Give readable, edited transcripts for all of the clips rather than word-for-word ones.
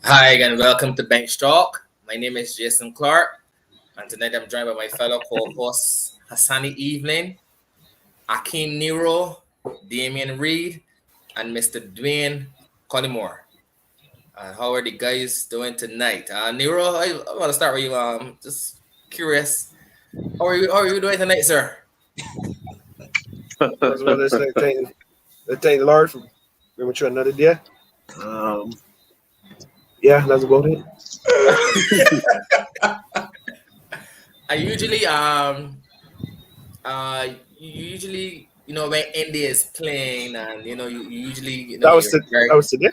Hi and welcome to Bench Talk. My name is Jason Clark, and tonight I'm joined by my fellow co-hosts Hassani Evening, Akeem Nero, Damian Reed, and Mr. Dwayne Collymore. How are the guys doing tonight? Nero, I want to start with you. Just curious, how are you doing tonight, sir? First of all, let's thank the Lord for bringing me to another day. Um, yeah, that's about it. I usually you usually when India is playing, and you usually That was you're the very. that was today.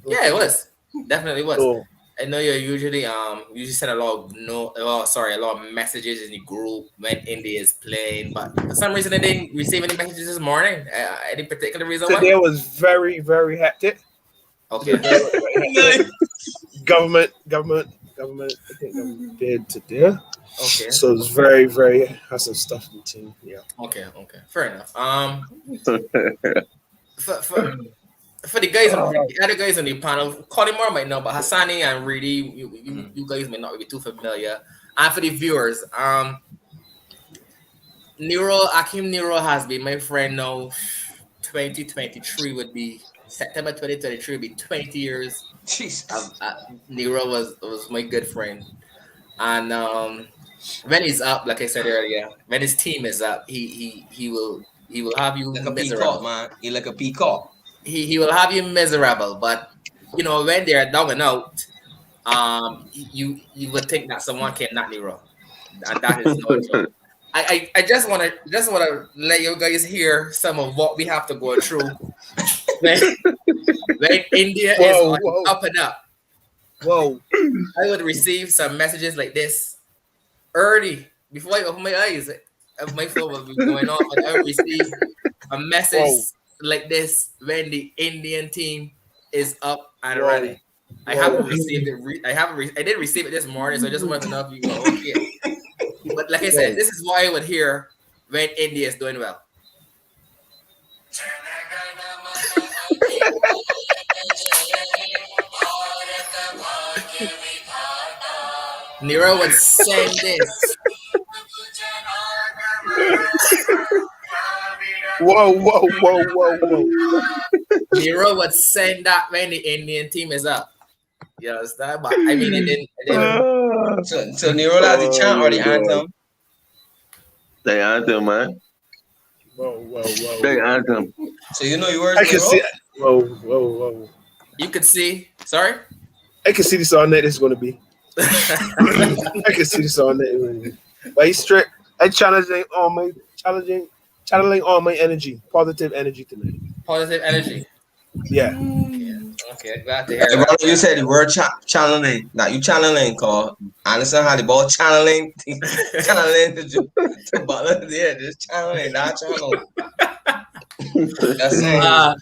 Yeah, it was. Definitely was. So I know you usually send a lot of a lot of messages in the group when India is playing, but for some reason I didn't receive any messages this morning. Any particular reason why? today was very, very hectic. Okay. Very, very hectic. Government. I think government did today. Okay. So it's very, very has some stuff in the team. Yeah. Okay. Fair enough. For for the other guys on the panel, Collymore might know, but Hassani and Reedy, you guys may not be too familiar. And for the viewers, Akim Nero has been my friend now. 2023 would be September 2023 would be 20 years. Jesus. Nero was my good friend, and when he's up, like I said earlier, when his team is up, he will have you Like a miserable. peacock, man. He like a peacock. He will have you miserable, but when they're down and out, you would think that someone can knock Nero, and that is no joke. I just wanna let you guys hear some of what we have to go through when, when India is Whoa, on whoa. up and up. Whoa. I would receive some messages like this early before I open my eyes. My phone will be going off, and I would receive a message Whoa. like this when the Indian team is up and Whoa. running. I Whoa. haven't received it. I didn't receive it this morning, so I just wanted to know if you were okay. But like I said, this is what I would hear when India is doing well. Nero would send this. Whoa. Nero would send that when the Indian team is up. You understand? But I mean, it didn't. So Nero has the chant or the anthem? The anthem, man. Whoa. The anthem. So you know your words, I can Nero? see. Whoa. You could see. Sorry. I can see this all night. It's going to be. I can see this all night. But he's strict. I channeling all my energy, positive energy tonight. Positive energy. Yeah. Okay. Glad to hear Hey, that. brother, you said the word channeling. Now you channeling, call. I understand how the ball channeling to Butler. Yeah, just channeling, not channel. That's it.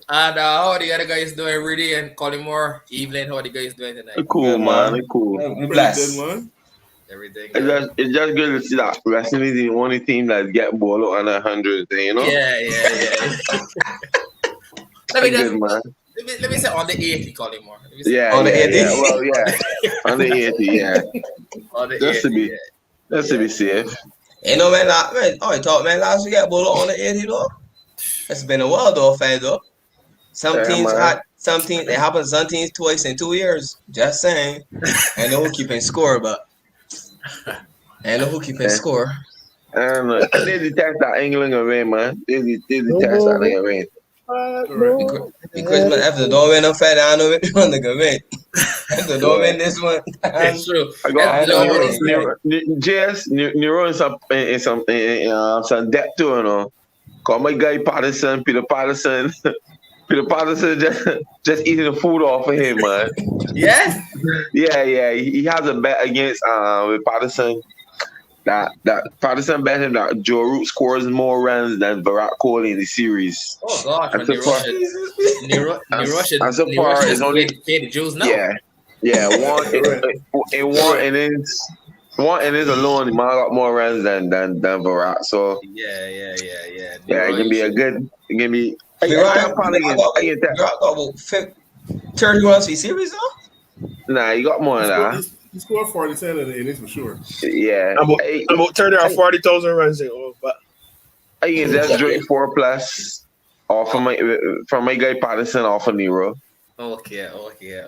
And how are the other guys doing? Rudy and Collymore, Evelyn, how are the guys doing tonight? It's cool, man. It's cool. We blessed. Everything. It's just good to see that wrestling is the only team that get ball out under 100, you know? Yeah. let me It's just good, man. let me say on the 80, Collymore. Let me say Yeah, On the yeah, 80? yeah. Well, yeah. On the 80, yeah. on the Just 80. to be, just to be safe. You know, man, I thought, man, last week got bullet on the 80, though. It's been a while, though, fan, though. Some Yeah, teams man. it happens some teams twice in 2 years. Just saying. I know who keeping score, but I know who keeping score. And they detect that England away, man. They detect that thing away. Because man, if they don't win a fight, I know it on the good win. If they don't win this one, It's true. I got That's know what Nero- it's like. JS Nero in some depth too, you know. Call my guy Patterson, Peter Patterson. Peter Patterson just eating the food off of him, man. Yes. Yeah. He has a bet against with Patterson. That Patterson bet him that Joe Root scores more runs than Virat Kohli in the series. Oh gosh, And man, so far- and so far it's only pay the Jews now. Yeah. One innings alone, he might have got more runs than Virat. So Yeah. it can be a good. It can be. Virat got about 30 runs for the series, though. Nah, he got more He than scored, that. he scored 47 in the innings for sure. Yeah. I'm about turning around 40,000 runs. But I can just drink 4+ off of my guy Patterson off of Nero. Okay. Hey,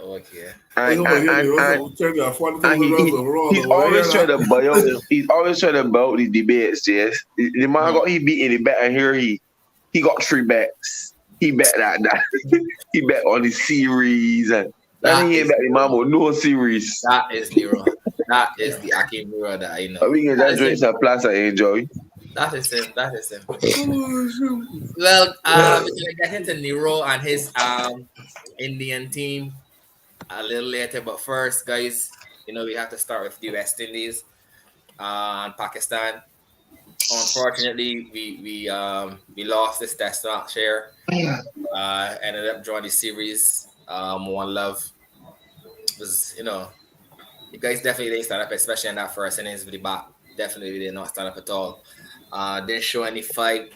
And hold on, hear me. and, Russell turned out 40,000 and runs overall. he's Though. always trying to buy out. yeah, He's always trying to buy out the debates, Jess. The man got he beat in the bet, and here he got 3 bets. He bet that he bet on the series, and That he is ain't bet the man with no series. That is Nero. That is the Akim Nero that I know. But we can That just is drink him. some plus and enjoy. That is him. Oh, shoot. Well, we're gonna get into Nero and his Indian team a little later, but first, guys, we have to start with the West Indies and Pakistan. Unfortunately, we lost this test match here. Ended up drawing the series 1-1. Was you guys definitely didn't start up, especially in that first innings with the bat. Definitely did not start up at all. Didn't show any fight.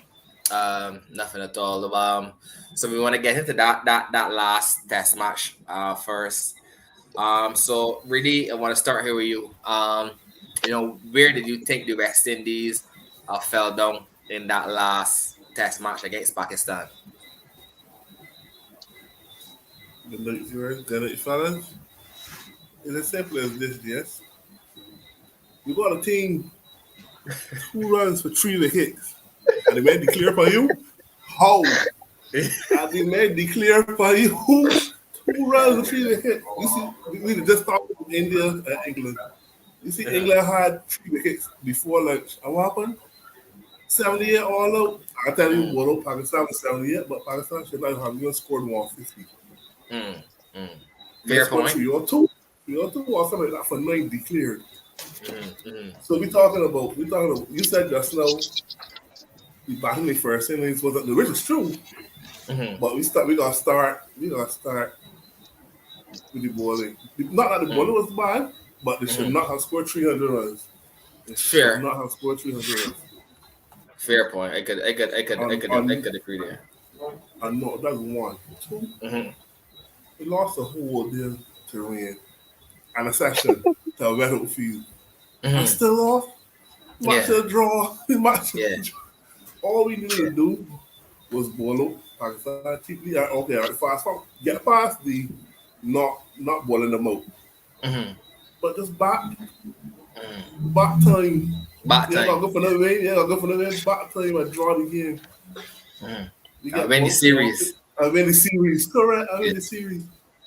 Nothing at all. So we want to get into that last test match first. So really, I want to start here with you. Where did you think the West Indies fell down in that last test match against Pakistan? Good night, fellas. It's as simple as this, yes. You got a team 2 runs for 3 wickets, and they made declare for you. How? And they made declare for you 2 runs for 3 wickets. You see, we just talked about India and England. You see, England had 3 wickets before lunch. And what happened? 78 all out. I tell you, what Pakistan was 78, but Pakistan should not have even scored 150. Fair point. 3 or 2 or something like that for 9 declared. So we're talking about. You said just now, we batting the first innings was which is true, but we gotta start with the bowling. Not that the bowling was bad, but they should not have scored 300 runs. They should not have scored 300 runs. Fair point. I could agree there. And no, that's 1. 2. We lost a whole damn terrain and a session to a battlefield. And still lost. Match a draw. All we needed to do was bowl out Pakistan cheaply. Okay, fast forward. Get past the not bowling them out. But just back time. Back time. I'll go for another win. I'll go for another win. Back time and draw the game. Win the series. I win the series. Correct. I win the series.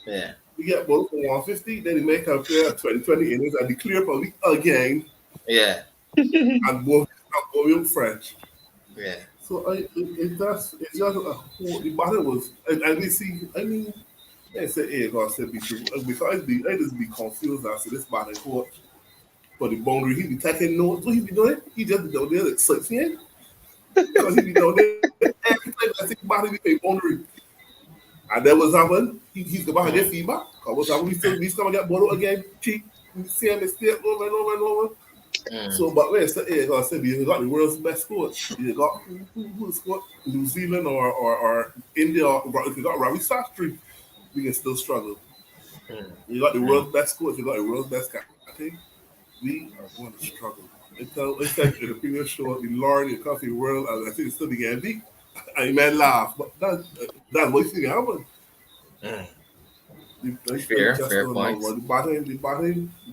Yeah. We get both for 150. Then we make our player 20 innings and declare for week again. Yeah. And both French. Yeah. So it's just a whole. The battle was. And we see. I mean, they say, "Hey, God said be true." Because I just be confused as to this battle coach. For the boundary, he be taking notes. What he be doing? He just be down there like 16. Because he be down there every time I think battle, he be boundary. And then what's happened? He's about to get feedback. Because what's happened? We still gonna get bottled again. Cheap. We see him mistake over and over and over. So, but wait, so, hey, God said, you got the world's best coach. You got who scored New Zealand or India, or if you got Ravi Shastri, we can still struggle. You got the world's best coach, you got the world's best captain. We are going to struggle. It's like in the previous show, the Lord, the coffee world, and I think it's still began beat. And you might laugh, but that's what's going to happen. Fair point. The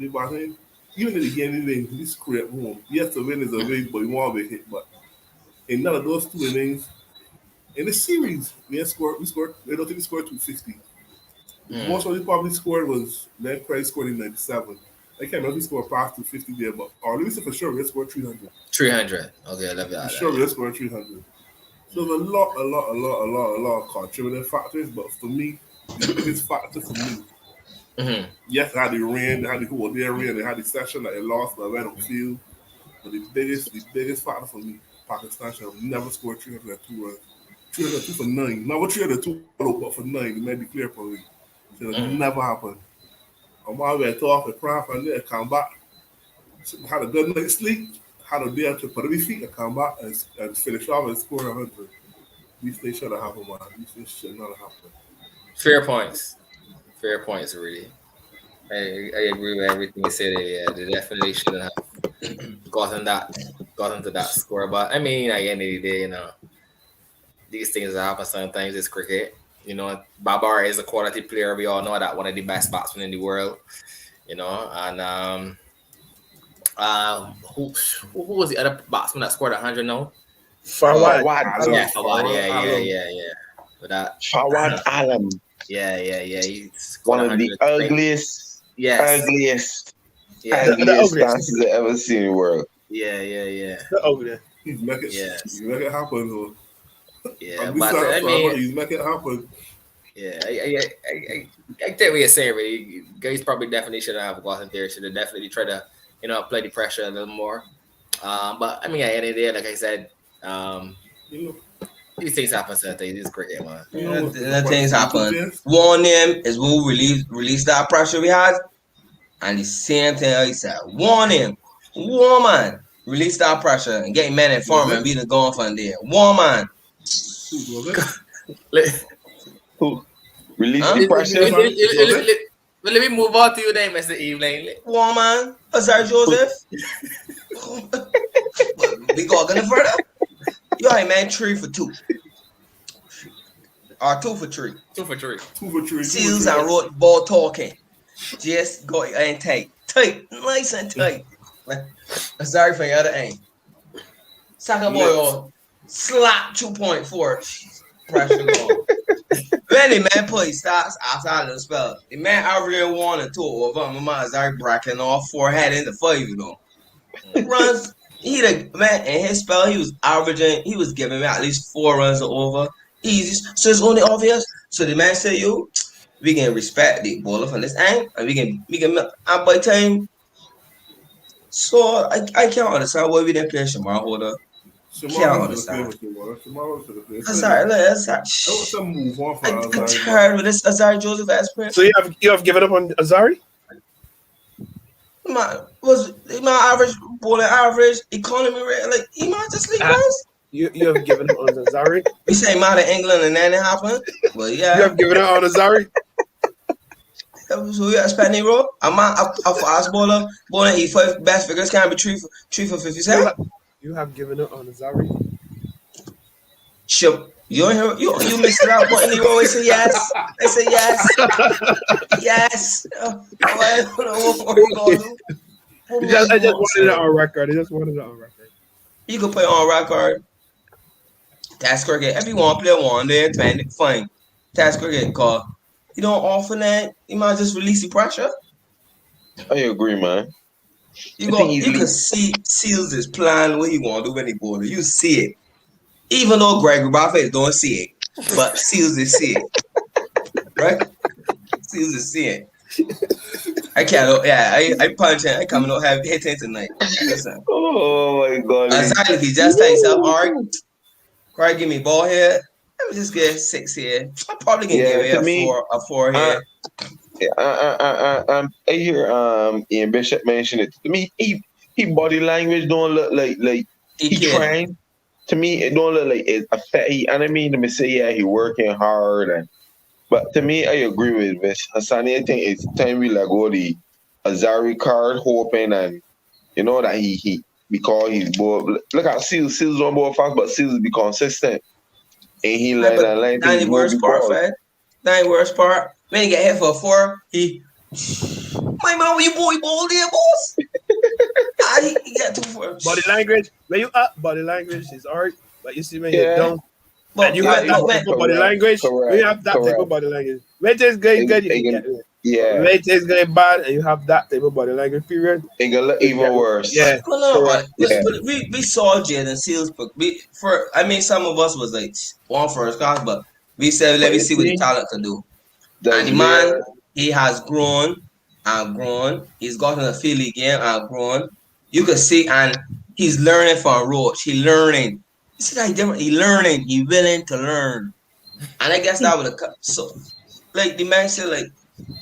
batting, even in the game, we scrape home. Yes, the win is a win, but we want to hit. But in none of those 2 innings, in the series, we scored. I don't think we scored 250. Most of we probably scored was Len Price scored in 97. I can't remember if he scored past 250 there, but or at least for sure we scored 300. 300. Okay, I love that. For sure we scored 300. So there's a lot of contributing factors, but for me, the biggest factor for me, yes, they had the rain, they had the whole day rain, they had the session that they lost, but I went on field. But the biggest factor for me, Pakistan should have never scored 302 runs. 302 for 9. Not what 302, but for 9, they made the clear for me. Should have never happened. I'm already off the craft and then come back. Had a good night's sleep, had a day to put every feet and come back and finish off and score 100. These things should have happened, man. These things should not have happened. Fair points, really. I agree with everything you said. Yeah, they definitely shouldn't have gotten to that score. But I mean, at the end of the day, these things happen sometimes. It's cricket. Babar is a quality player. We all know that, one of the best batsmen in the world. And who was the other batsman that scored 100 now? Fawad. Yeah, Fawad. Yeah. But that Fawad Alam, yeah. He one scored of the 100. ugliest Yes. Yeah. The ugliest ugliest. dances I've ever seen in the world. Yeah. The ugly. He's make it. Yes. He's make it happen. Though. Yeah, I'm but sorry, I mean, he's make it happen. yeah, I get what you're saying. Really, guys probably definitely should have gotten there. Should have definitely tried to, apply the pressure a little more. But I mean, at the end of the day, like I said, You these things happen. Sometimes it's cricket, man. know, The things happen. One of them is when we release that pressure we had, and the same thing he said. Warn him, woman, release that pressure and get men in form and be the gone from there. Woman. Who release Huh? the pressure? Let me move on to you then, Mr. Evelyn. Woman. Azar Joseph. We going further. You ain't man 3 for 2. Or 2 for 3. 2 for 3. 2 for 3. Seals and wrote ball talking. Just go and tight. Nice and tight. Sorry for the other end. Soccer boy on slap 2.4. Pressure ball. When the man play starts outside of the spell, the man averaging 1 or 2 over my man Zari bracking off 4 head into 5, Runs. He the man in his spell, he was giving me at least 4 runs over. Easy. So it's only obvious. So the man said, we can respect the bowler from this end, and we can and by time. So I can't understand why we didn't play Shamar Holder. Can't understand. I'm sorry, Let's move on from I'm tired with this Azari Joseph aspirant. So you have given up on Azari? My average bowling average economy rate, like he might just leave us. You have given up on Azari? We say out of England and then it happened. Well, yeah. You have given up on Azari? So you expect me, bro? I'm a fast bowler. Bowling E5 best figures can't be 3 for 57. You have given up on Azari? Sure. You don't hear you missed it out, but you always say yes. I say yes. Yes. I just wanted it on record. You can play on record. That's cricket. Everyone play one day, fine. That's cricket, cause you don't offer that. You might just release the pressure. I agree, man. You can see Seals is plan what he want to do when he bowl. You see it. Even though Gregory Buffett don't see it, but Seals is see it. Right? Seals is see it. I can't. Yeah, I punch him. I coming out have hitting tonight. Listen. Oh my god! Aside if you just tell yourself, all right, Craig, give me ball here. Let me just get 6 here. I'm probably gonna give it a 4 here. I hear Ian Bishop mention it. To me, he body language don't look like he trying. To me, it don't look like it's affect. And I mean to say, yeah, he working hard, but to me, I agree with Vish Hassani. I think it's time we let go the Azari card, hoping and that he because he's bored. Look at Seals on board fast, but Seals be consistent, and he let that line. That's the worst part, Fred. That's the worst part. When he get hit for a 4, my man, you ball there, boss. He get 2 4. Body language. When you up, body language is alright. But you see when you're down. But you have that type of body language. When you have that type of body language. When it is going good, you can get it. Yeah. When it is going bad and you have that type of body language period, it can look even worse. Yeah. We saw Jaden Seals. Some of us was like on first class, but we said let me see what the talent can do. And the man, he has grown and grown. He's gotten a Philly game and grown. You can see, and he's learning from Roach. He's learning. You see that different? He's learning. He's willing to learn. And I guess that would have so like the man said, like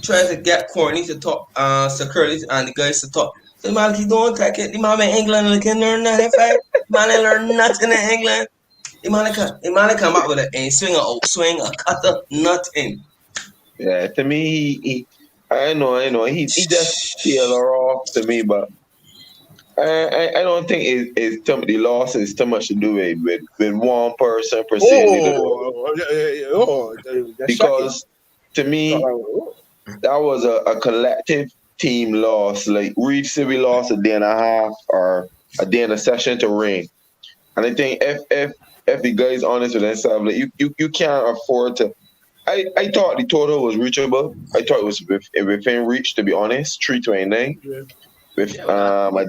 trying to get Courtney to talk security and the guys to talk. The man he don't take it. The man in England and can learn nothing. The man ain't learn nothing in England. The man come out with a swing, a cutter, nothing. Yeah, to me, I know. He just feel off to me, but I don't think the loss is too much to do with one person per se. That's shocking. Because to me, that was a collective team loss. Like Reed said, we lost a day and a half or a day and a session to Rain. And I think if the guys honest with themselves, like you can't afford to. I thought the total was reachable. I thought it was within reach, to be honest. 329 with a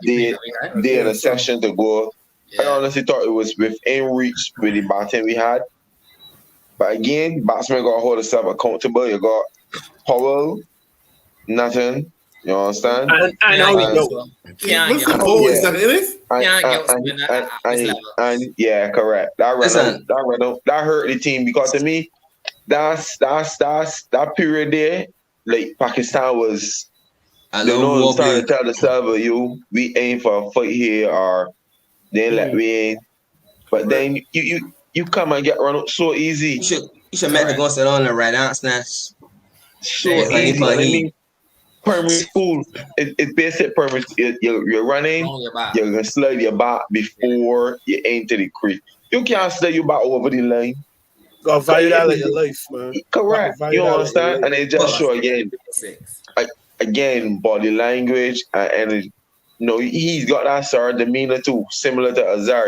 day and a session to go. I honestly thought it was within reach with the batting we had. But again, batsman got to hold himself accountable. You got Powell, nothing. You understand? And how we go. And yeah, correct. That hurt the team because to me, that's that period there. Like Pakistan was, they know trying to tell the server we aim for a fight here or they let me in. But then you come and get run up so easy. You should make the go sit on the right answer. So easy. I mean, primary school, it's basic primary. You're running, you're gonna slide your back before you enter the creek. You can't slide your back over the line. Gotta value that like your life, man. Correct. You understand? And it just show again, body language and he's got that sort of demeanor too, similar to Azar,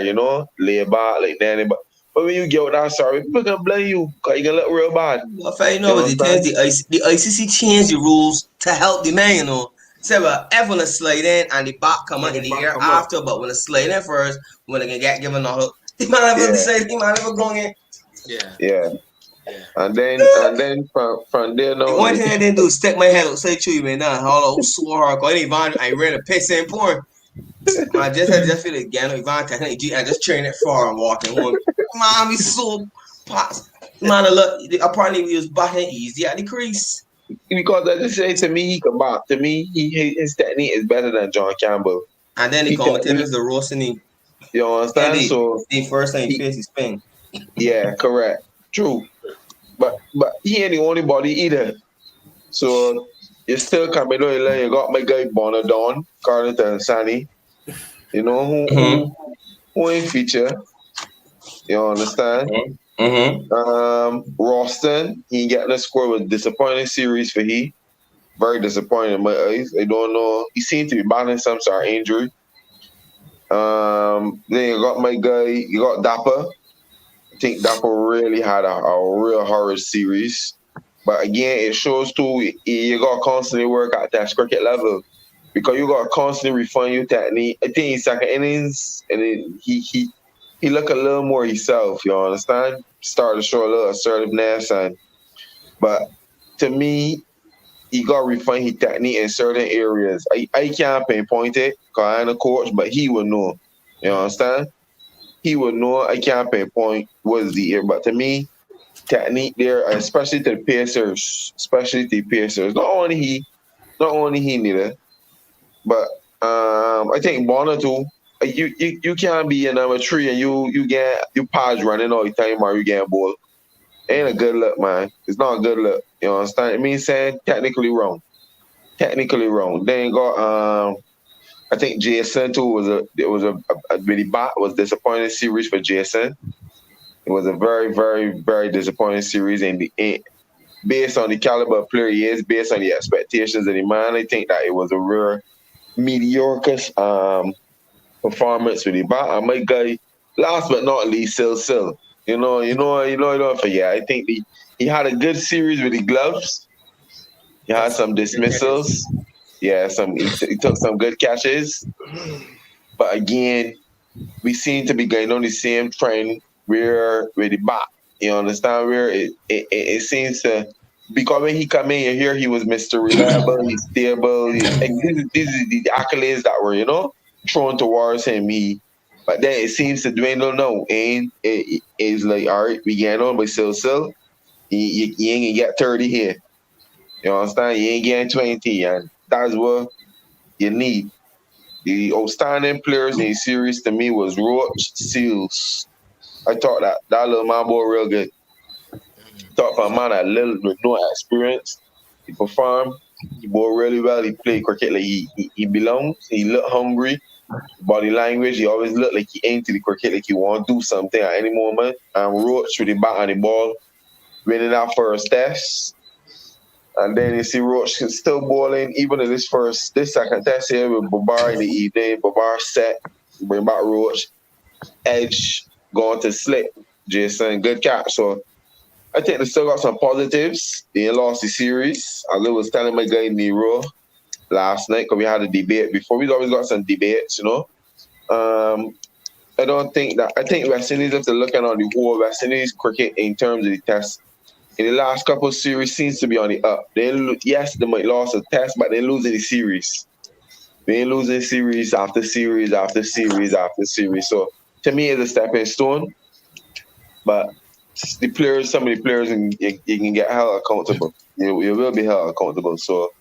lay back like that. But when you get with that sorry, people can blame you because you can look real bad. Well, the ICC changed the rules to help the man, Say, well, if when a slide in and the back come out in the air after, but when a slide in first, when they can get given a hook, he might never say, he might never go in. Yeah. And then from there, the one thing I didn't do is stick my head outside you, man. Now, how so hard, I ran a piss and porn. I just feel like Gano Ivan technically I just train it far and walking home. Man, we so past. Man, apparently we was batting easy at the crease. Because I just say to me, he can bat. To me, his technique is better than John Campbell. And then the commentators the roasting. You understand? So the first time he faced his spin. Yeah, correct. True. But he ain't the only body either. So you still coming on. You got my guy Bonadon, Carlton Sani. Who ain't feature. You understand? Ralston, he getting a score with disappointing series for he. Very disappointing in my eyes. I don't know. He seemed to be battling some sort of injury. Then you got my guy, you got Dapper. I think Dapper really had a real horror series. But again, it shows too, you got to constantly work at that cricket level. Because you got to constantly refine your technique. I think in second innings, and then he look a little more himself, you understand? Start to show a little assertiveness. But to me, he got to refine his technique in certain areas. I can't pinpoint it because I ain't a coach, but he would know. You understand? He would know. I can't pinpoint what's the area. But to me, technique there, especially to the Pacers, not only he neither. But I think Bonner too. You can't be a number 3 and you pass running all the time or you get a ball. Ain't a good look, man. It's not a good look. You understand? It means saying technically wrong. Then you got I think Jason too was a really bad, was disappointing series for Jason. It was a very, very, very disappointing series and based on the caliber of player he is, based on the expectations of the man, I think that it was a real mediocre performance with the bat. And my guy, last but not least, Sil. I think he had a good series with the gloves. He had some dismissals. Yeah, he took some good catches. But again, we seem to be going on the same trend where with the bat. You understand? Where it seems to, because when he come in here, he was Mr. Reliable, he's stable. This is the accolades that were, thrown towards him. But then it seems to dwindle now. And it's like, all right, we getting on, but still, you ain't gonna get 30 here. You understand? You ain't getting 20, and that's what you need. The outstanding players in the series to me was Roach, Seals. I thought that little man boy real good. Thought for a man that little with no experience, He performed. He bowled really well. He played cricket like he belongs. He looked hungry. Body language, he always looked like he aimed to the cricket, like he want to do something at any moment. And Roach with the bat on the ball, winning that first test. And then you see Roach still bowling, even in this second test here with Babar in the evening. Babar set, bring back Roach. Edge going to slip. Jason, good cap. So I think they still got some positives. They lost the series. I was telling my guy Nero last night because we had a debate before. We've always got some debates, you know. I think West Indies, if they're looking on the whole West Indies cricket in terms of the test, in the last couple of series seems to be on the up. They might lose a test, but they're losing the series. They're losing series after series after series after series. So to me, it's a stepping stone. But some of the players, you can get held accountable. You will be held accountable. So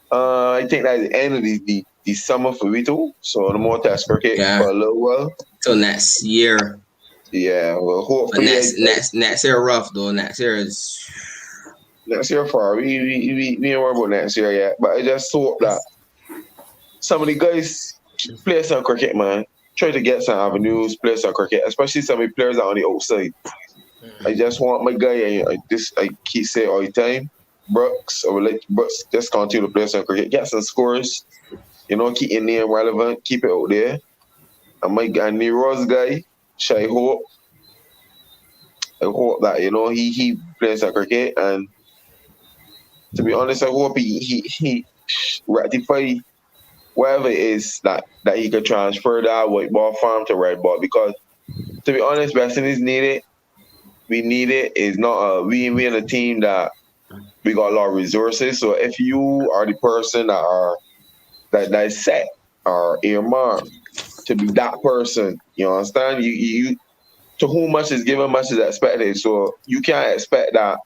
I think that's the end of the summer for Vito. So no more test cricket for a little while. Till next year. Yeah, well, hopefully next year rough though. Next year far. We ain't worried about next year yet. But I just hope that some of the guys play some cricket, man. Try to get some avenues, play some cricket, especially some of the players that are on the outside. I just want my guy, I keep saying all the time, Brooks, I would like Brooks just continue to play some cricket, get some scores, you know, keep your name relevant, keep it out there. And my guy, Nero's guy, I hope that, you know, he plays some cricket, and to be honest, I hope he rectify whatever it is that he could transfer that white ball farm to red ball, because to be honest, West Indies need it. We need it. It's not we in a team that we got a lot of resources. So if you are the person that is set or earmarked to be that person, you understand? You to whom much is given, much is expected. So you can't expect that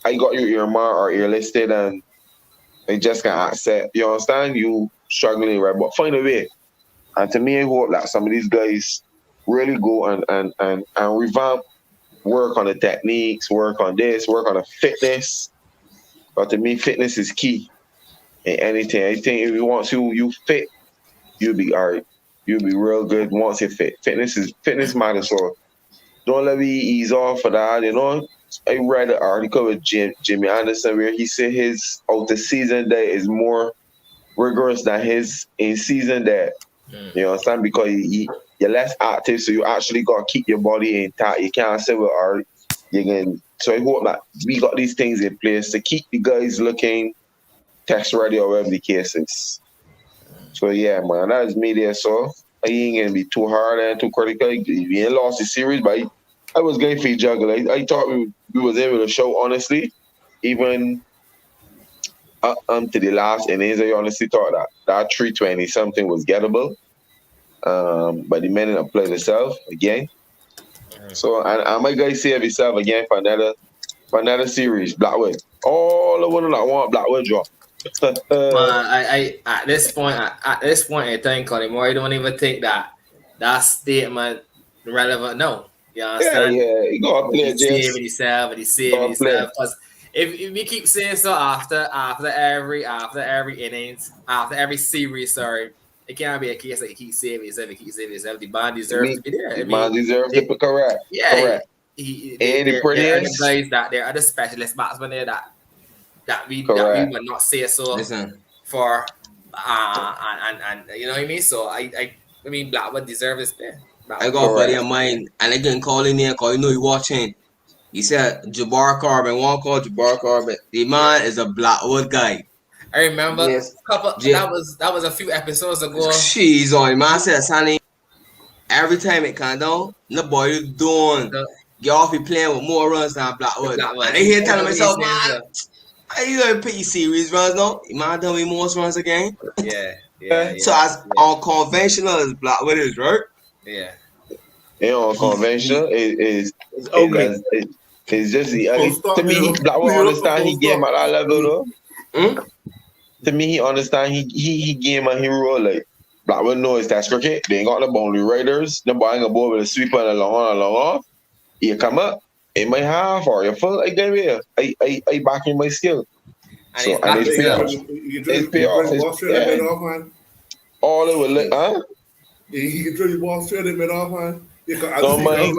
I got your earmark or ear listed and they just can't accept. You understand? You struggling, right? But find a way. And to me, I hope that some of these guys really go and revamp, work on the techniques, work on this, work on the fitness. But to me, fitness is key in anything. I think if you fit, you'll be all right. You'll be real good once you fit. Fitness matters. So don't let me ease off for that. You know, I read an article with Jimmy Anderson where he said his out the season day is more rigorous than his in season day. You understand? Because you're less active, so you actually got to keep your body intact. You can't say, well, all right, so I hope that we got these things in place to keep the guys looking test ready or whatever the case is. So, yeah, man, that is me there. So, I ain't going to be too hard and too critical. We ain't lost the series, but I was going for juggle. I thought we was able to show, honestly, even to the last innings, I honestly thought that 320-something was gettable. But the men have played themselves again. So and my guy save himself again for another series. Blackwood. All the one that want Blackwood drop. I at this point I think anymore. I don't even think that statement relevant. No. You understand? Yeah, you gotta play He saved himself. Because if we keep saying so after every innings, after every series, it can't be a case that he keeps saving himself. The man deserves to be there. The man deserves to be correct. Yeah, correct. There are the guys that there are the specialist batsmen there that we would not say so. Listen. For and you know what I mean. So I mean Blackwood deserves his play. I got a buddy of mine, and I can call in here because you know he watching. He said Jabbar Corbin. One call Jabbar Corbin. The man is a Blackwood guy. I remember that was a few episodes ago. She's on. Man said, Sonny, every time it comes down, the boy doing get off he playing with more runs than Blackwood. And I hear telling myself, man, you gonna put your series runs now? You might done with most runs again. Yeah. So as unconventional as Blackwood is, right? Yeah. Unconventional is okay. It's just to me, Blackwood understand he game at that level though. To me, he understand he game a hero like Blackwood knows that's cricket. They ain't got the boundary riders. The boy ain't gonna bowl with a sweeper and a long off. You come up in my half or your full. I give you. I back in my skill. And So it's and back it's to pay off. lunch. You can It's pay off. ball straight in mid off, man. All it will huh? He can drill the ball straight in mid off, man. You can Don't mind.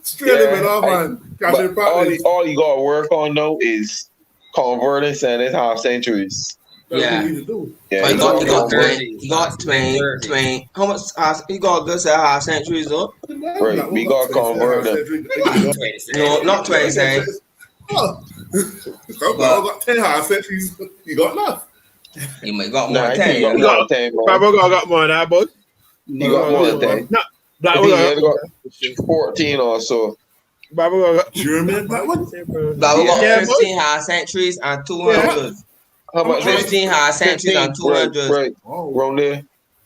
straight in mid off, man. Captain But practice. all you gotta work on though is converting sending half centuries. That's what Yeah. you need to do. Yeah, But he got convert. 20. How much? He got good set half centuries though. Right, we got to convert them. No, not 20 cents. Oh, got 10 half centuries. You got enough. He might got more Nah, than he got 10. more than 10, bro. Pablo got more than that, boy. He got more than 10. No, I Black think Will he got 14 or so. Pablo got German, that one. But we got Yeah, 15 half centuries and 200. How much? 15 half centuries and 200. Right, Oh, around there.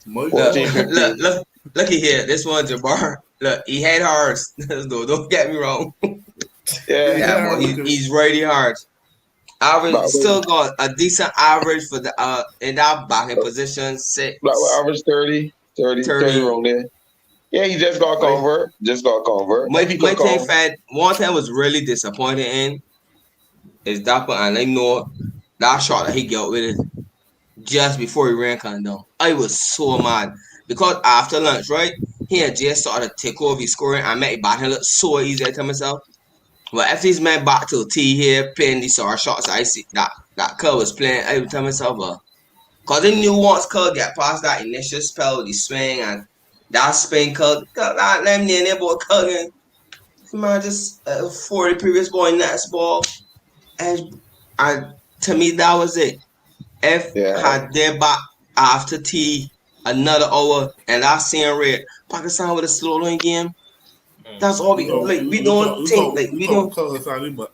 my Look, 14, 15. looky here. This one's Jabbar. Look, he had hearts. Don't get me wrong. Yeah. Yeah, but he's really hard. Average still got a decent average for the in that backing position. Six. Black will average 30 around there. Yeah, he just got convert. My thing, Fed, one thing was really disappointed in is Dapper, and I know that shot that he got with it just before he ran down. I was so mad because after lunch, right, he had just started to take over his scoring. I made batting look so easy. I tell myself, but if these men back to T here playing these sort of shots, I see that Cub was playing. I would tell myself, because they knew once Cub get past that initial spell with the swing and that spin Cub, that them near there boy Cub and man just 40 previous ball in that ball, and to me that was it. If had their back after T another hour and I seen red, Pakistan with a slow line game. That's all we like. We don't think like we don't. But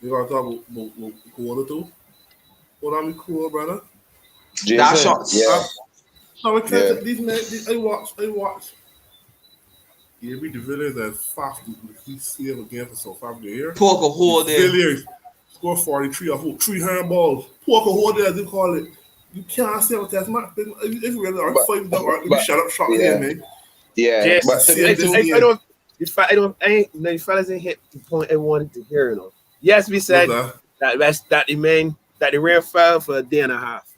you gotta talk about quarter two. What are we cool, brother? That shots. Yeah. So I can't. These men. I watch. Yeah, we the Villiers as fast. He save again for South Africa here. Poke a hole there. Villiers score 43 or 3 handballs. Poke a hole there, as they call it. You can't say what that's not. It's really hard. Fight down. Right? We shut up shot here, man. Yeah, Yes, but I ain't the fellas ain't hit the point I wanted to hear. Though. Yes, we said that the ran foul for a day and a half,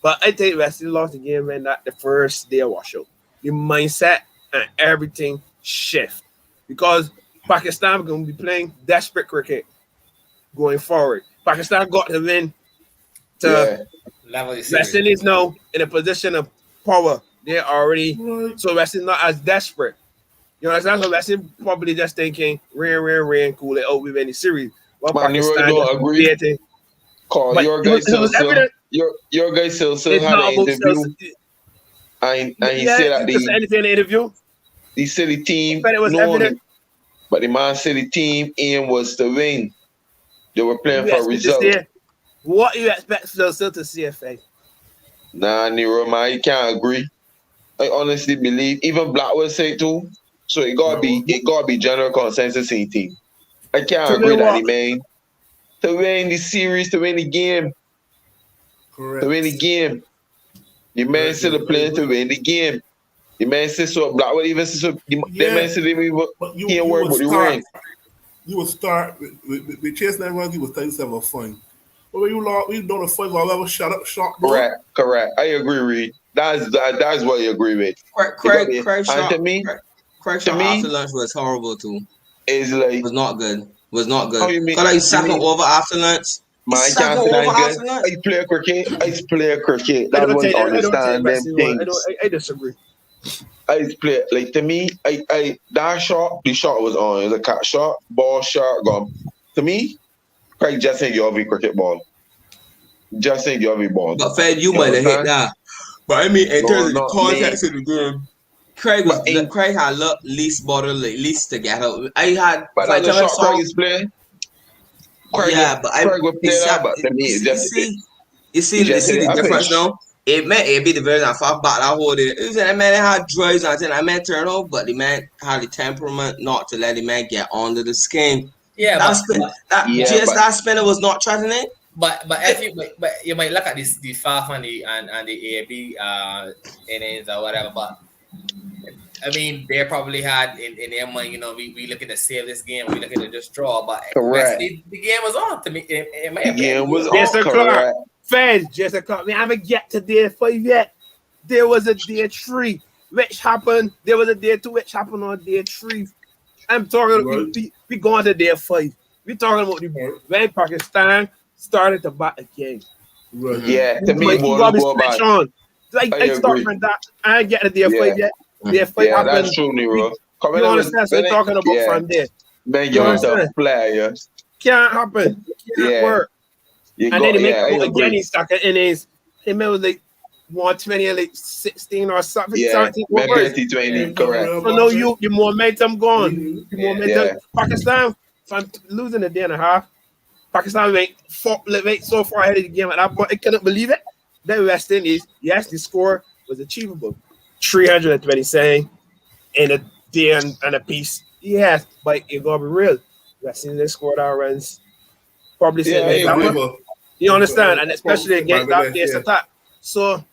but I think West lost the game, man. Not the first day of washout. The mindset and everything shift because Pakistan going to be playing desperate cricket going forward. Pakistan got to win to West Indies now in a position of power. They're already so West Indies not as desperate. You know, that's not so West Indies probably just thinking rain, cool it out with any series. Well, man, you really don't agree. Call your guy still had an interview. And he said that anything in the interview. The City team, But it was evident. But the Man City team aim was to win. They were playing for a result. What you expect still to CFA? Nah, Nero, man, you can't agree. I honestly believe even Black will say too. So it gotta be general consensus in the team. I can't agree that the man to win the series, to win the game. Correct. To win the game. The man still playing to win the game. The man says so Black will even say so the man said he ain't worried about the ring. You would start with chasing that runs, you would think yourself a fun. But when you don't a fight, I'll ever shut up shot. Correct. I agree, Reed. That's what you agree with. Craig shot. To me, after lunch was horrible too. It's like was not good. How you mean? Cause like second over after lunch. Man, I can't say that good. I play cricket. That's what I understand them things. I disagree. I play like to me. The shot was on. It was a cat shot, ball shot gone. To me, Craig just ain't give every cricket ball. Just ain't give every ball. But Fed, you might have hit that. But I mean, in terms of the context of the game, Craig had least bottle, least to get out. I had. But like the shot Craig is playing. Craig would play that. But to me, it's just you see the difference now. It may be the version of far back that hold it. It was that man had drives and I meant turn off, but the man had the temperament not to let the man get under the skin. Yeah, that spinner was not threatening. But you might look at the Faf and the AB innings or whatever. But I mean, they probably had in their mind, you know, we looking to save this game, we looking to just draw, but Correct. the game was on to me. In my The opinion, game was Jason on. Clark. Correct. Fans, Jason Clark. We haven't get to day 5 yet. There was a day 3, which happened. There was a day 2, which happened on day 3. I'm talking. Right. We going to day 5. We talking about when Pakistan started to bat again. Right. Yeah, to me, Like, you boy, gotta go switch back. on. Like I I start agree. from that. I ain't getting to day 5 yet. Day 5 Yeah, happened. that's true, Nero. You understand? So we're talking about from there. Man, You you want to understand? player. Can't happen. Can't Yeah. work. You And go, then they make yeah, I it again. agree. He stuck it in his. He made it like 120 or like 16 or something. Yeah, 17 man, overs. 2020, correct. So no, your momentum gone. Mhm. Your momentum. Yeah. Pakistan from losing a day and a half. Pakistan went so far ahead of the game, and I couldn't believe it. The West Indies, yes, the score was achievable. 327 in a day and a piece. Yes, but it gotta be real. West Indies scored our runs. Probably Yeah, said I agree. you understand, and especially against that Bangladesh, base yeah. attack. So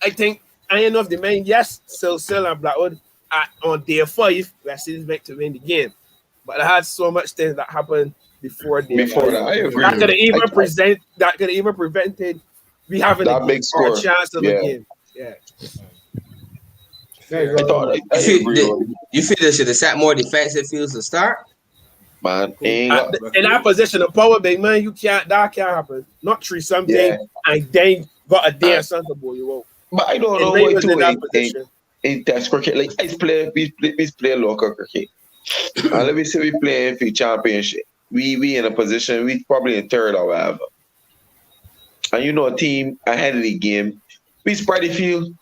I think I don't know if the main yes, Still and Blackwood on day 5, West Indies make to win the game. But I had so much things that happened before day Before 5. that, I agree. That could have even prevented we having That a big score. chance of Yeah. a game. Yeah. There you I go. thought I You feel, agree. with you feel they should have sat more defensive fields to start? Man, ain't got, In that position of power, big man, that can't happen. Not 3 something Yeah. and then got a day or something, boy. You won't. but I don't And know Ray why was in too. that position. In Test cricket, like we play local cricket. And let me say we playing for championship. We in a position, we probably in third or whatever. And you know a team ahead of the game, we spread the field.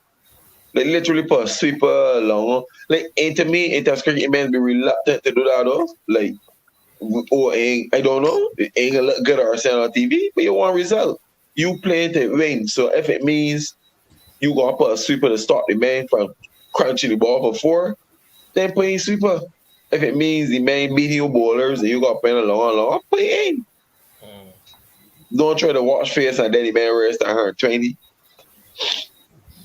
Like literally put a sweeper along. Like and to me, in Test cricket, man be reluctant to do that though. Like I don't know, it ain't gonna look good or sound on TV, but you want result. You playing to win. So if it means you gonna put a sweeper to start the man from crunching the ball for 4, then play in sweeper. If it means the man beating your bowlers and you got playing along, play in. Don't try to watch face and then the man rest 120.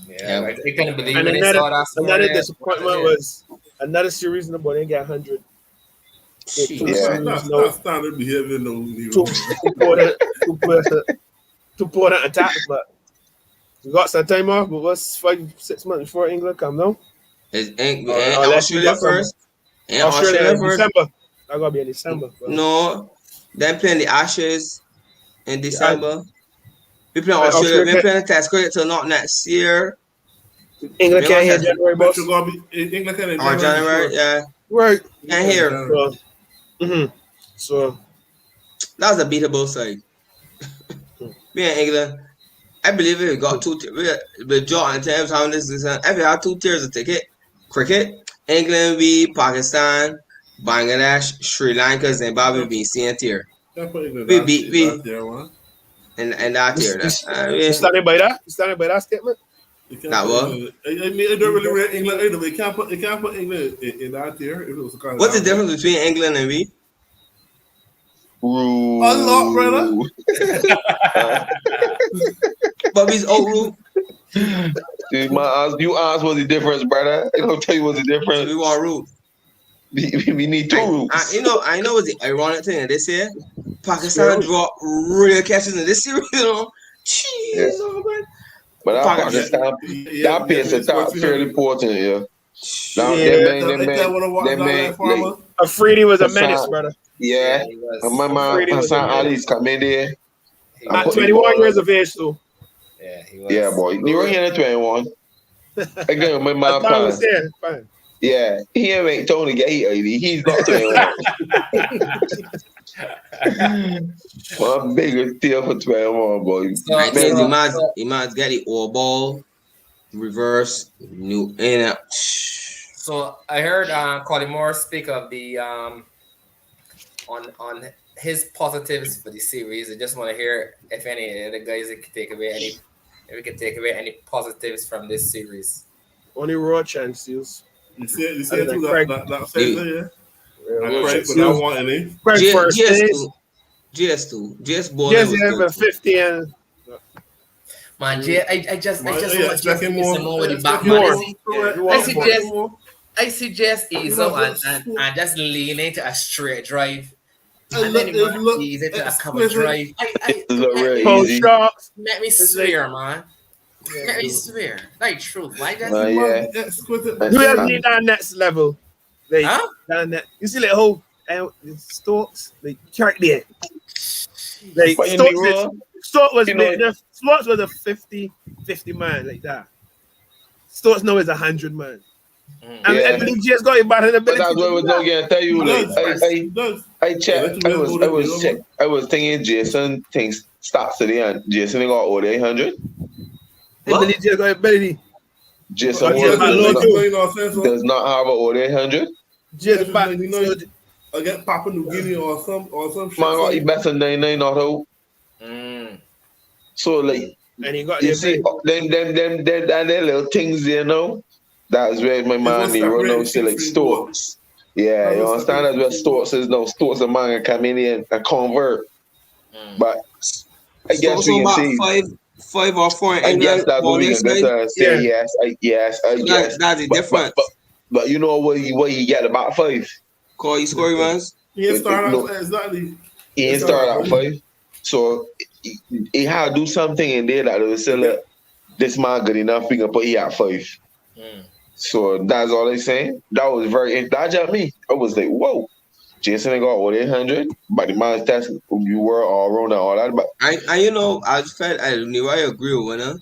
Yeah, I couldn't believe And when they saw that score another there. disappointment was another series in the ball. They got 100. Yeah. That's standard behavior, no Nero. Two important attacks, but we got some time off. But what's 5-6 months before England come now? Ain't let's Australia do first? Ain't Australia Australia in first? December. That gotta be in December. Bro. No. Then playing the Ashes in December. We playing Australia- Australia. We playing the Test cricket till not next year. England can't hear England- January, boss. England can Or January, yeah. Right. Can't hear. So That was a beatable side. Me and England, I believe we got 2 with Jordan Thames having this season. If we had 2 tiers of cricket, England beat Pakistan, Bangladesh, Sri Lanka, Zimbabwe being same tier. We beat and that tier. you standing by that? You standing by that statement? That what? I mean, it don't really rate England either. It can't put England in that tier if it was a kind of. What's the difference between England and we? Rule. A lot, brother. But we's old rule. Dude, you ask what's the difference, brother. I don't tell you what's the difference. We want rule. We need 2 rules. I know what's the ironic thing this year. Pakistan dropped real catches in this series, you know. Jeez, oh man. But that Pakistan- Pakistan, that pace attack fairly important, yeah. Now, Afridi was a Hassan. menace, brother. yeah. he was. And my man Afridi was Hassan a menace. Ali's come in there. At 21 years of age, too. Yeah, he was. Yeah, boy. You were here at 21. Again, my man That's what I was passed. saying. Fine. Yeah, he ain't Tony Gay 80. He's not 21. One bigger deal for 21, boy. So, I think so- he might get the all ball, reverse, new in and out. So I heard Colin Moore speak of the on his positives for the series. I just want to hear if any of the guys that could take away any positives from this series. Only raw chances. You see it Other too, than Craig. that segment, yeah. Raw I Craig, chances. but I want any. Craig first days. GS2. GS ball Yes, was yeah, good but too. 50 and Man, I just want Jess to expecting give some more with the back, more. man. I see Jess ease You up know, and just lean into a straight drive. It And then he look- might ease into a cover exquisite. drive. It's not very Post easy. shots. Let me swear, man. Let me swear. Like truth. Why just Yeah. Exquisite. That's Do you Yeah. ever need that next level? Like, Huh? down that. You see, like, whole Stokes, like, chart there. Like, But in Stokes, the raw, Stokes was you know- Stokes was a 50 man, like that. Stokes now is 100 man. And Yeah. I believe just got about an But ability that's to what I do was that. going to tell you. Like, He does. I checked. I was thinking Jason thinks starts today and Jason got over 800. I believe just got ability. Jason Okay, Ward my lord, does not have over 800. Just back. Against Papua New Guinea or some shit. Man got he better than 99 not out. Mm. So like And he got you the see ability. them little things there now. That's where my man what's Nero separating now say like between Stokes. Yeah, That's you what's understand that's where separating Stokes is now. Stokes a man can come in and convert. Mm. But I guess Stokes we on can about see. five or four in I England. guess that's what we can better say. Yeah. Yes. That's the difference. But you know what you get about 5. Call you scoring runs. He ain't started No. out exactly. He ain't started out 5. So he had to do something in there that was still like, this man good enough, we can put he at 5. Mm. So that's all they saying. That was that got me. I was like, whoa. Jason got what 800, but the man's test you were all around and all that. But I you know, I felt I knew I agree with winner.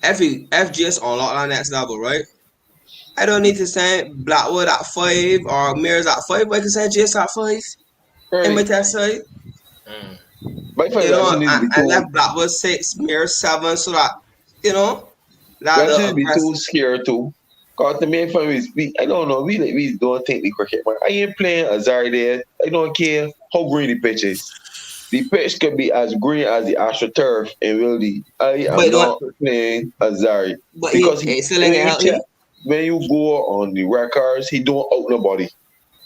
FGS unlocked on next level, right? I don't need to send Blackwood at 5 or Mears at 5, but I can send GS at 5 in my test side. Mm. but if You know, I need to be I too, left Blackwood 6, Mears 7, so that you know that that should be too scared too. Cause to me, if I don't know, we don't think the cricket, man. I ain't playing Azari there. I don't care how green the pitch is. The pitch can be as green as the AstroTurf in really. I am But not playing Azari. But Because he's still ain't healthy. when you go on the records, he don't out nobody.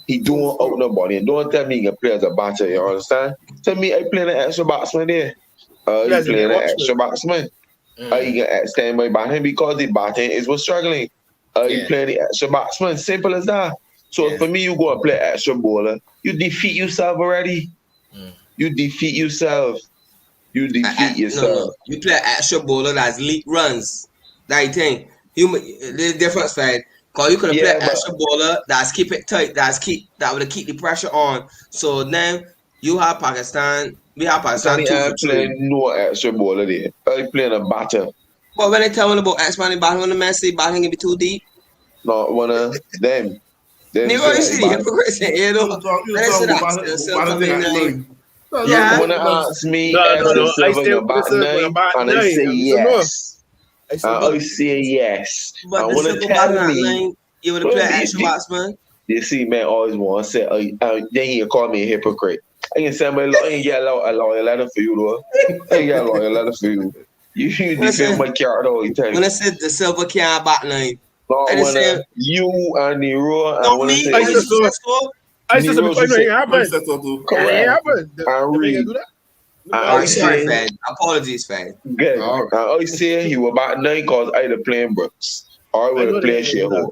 He don't out nobody. And don't tell me he can play as a batter, you understand? Tell me I playing an extra batsman there. He Yes, playing an watchman. extra batsman. Mm. He can stand by batting because the batting is what's struggling. He Yeah. playing the extra batsman. Simple as that. So Yeah. for me, you go and play extra bowler. You defeat yourself already. Mm. You defeat yourself. You defeat yourself. No. You play extra bowler that's leak runs. That thing. The difference, right? Because you could Yeah, play but- extra bowler that's keep it tight, that would keep the pressure on. So then you have Pakistan. We have Pakistan Sonny, 2 I'm for 3. playing no extra bowler there. I'm playing a batter. But when they tell me about expanding batting on the man, say batting can be too deep. Not one of them. Nigga, you see the hypocrisy, you know? Yeah. When they ask me No, if no, no. it's I silver still in about listen nine, about and I nine. say I yes. said, I say yes. But And the when they simple tell batting me, line, you would Well, play you extra see- batsman. you see, man, always want to say, then he call me a hypocrite. I can say, man, I ain't get a lawyer letter for you, though. I ain't got a lawyer letter for you. You defend my character all the time. When I said the silver can't bat line, Not I when just said- you and Nero and don't when I me. say, I I just just saw- I said, Nero's because it ain't happened. It correct. ain't happened. I They read. can do that. I Alright, sorry, say, Fed. Apologies, Fed. good. All I always say he was about 9 because either playing Brooks or I would have played Sheho.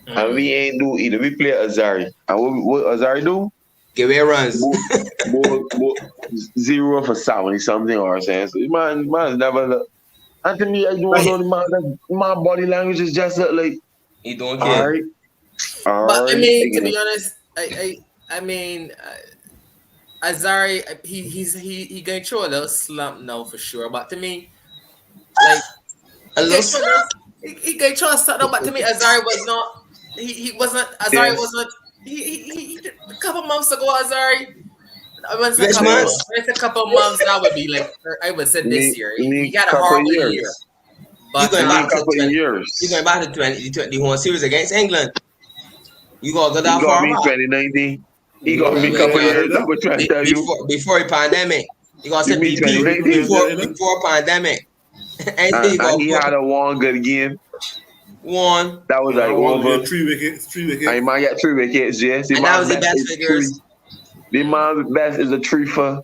And we ain't do either. We play Azari. And what Azari do? Give away runs. More 0 for 70 something or something. So man's never look. And to me, I don't know my body language is just like He don't all care. right. But I mean, to be honest, I mean, Azari, he going through a little slump now for sure. But to me, like A little slump. he going through a slump. No, but to me, Azari was not. He wasn't. Azari Yes. wasn't. He a couple months ago, Azari. When it's Which months? a couple months, that would be like I would say this year. He had a couple horrible years. year. You But going In back a to couple of 20. years. You going back to 2021 series against England. You gonna go He that got far me back? 2019. He got me a couple of years. That's what I'm trying to tell you. Before the pandemic. You gonna say You mean 2019? before pandemic. And And you gonna he go had a one good game. one. That was like over. 3 wickets. 3 wickets. I might get 3 wickets, yes. And that was the best figures. The man's best is a 3 for.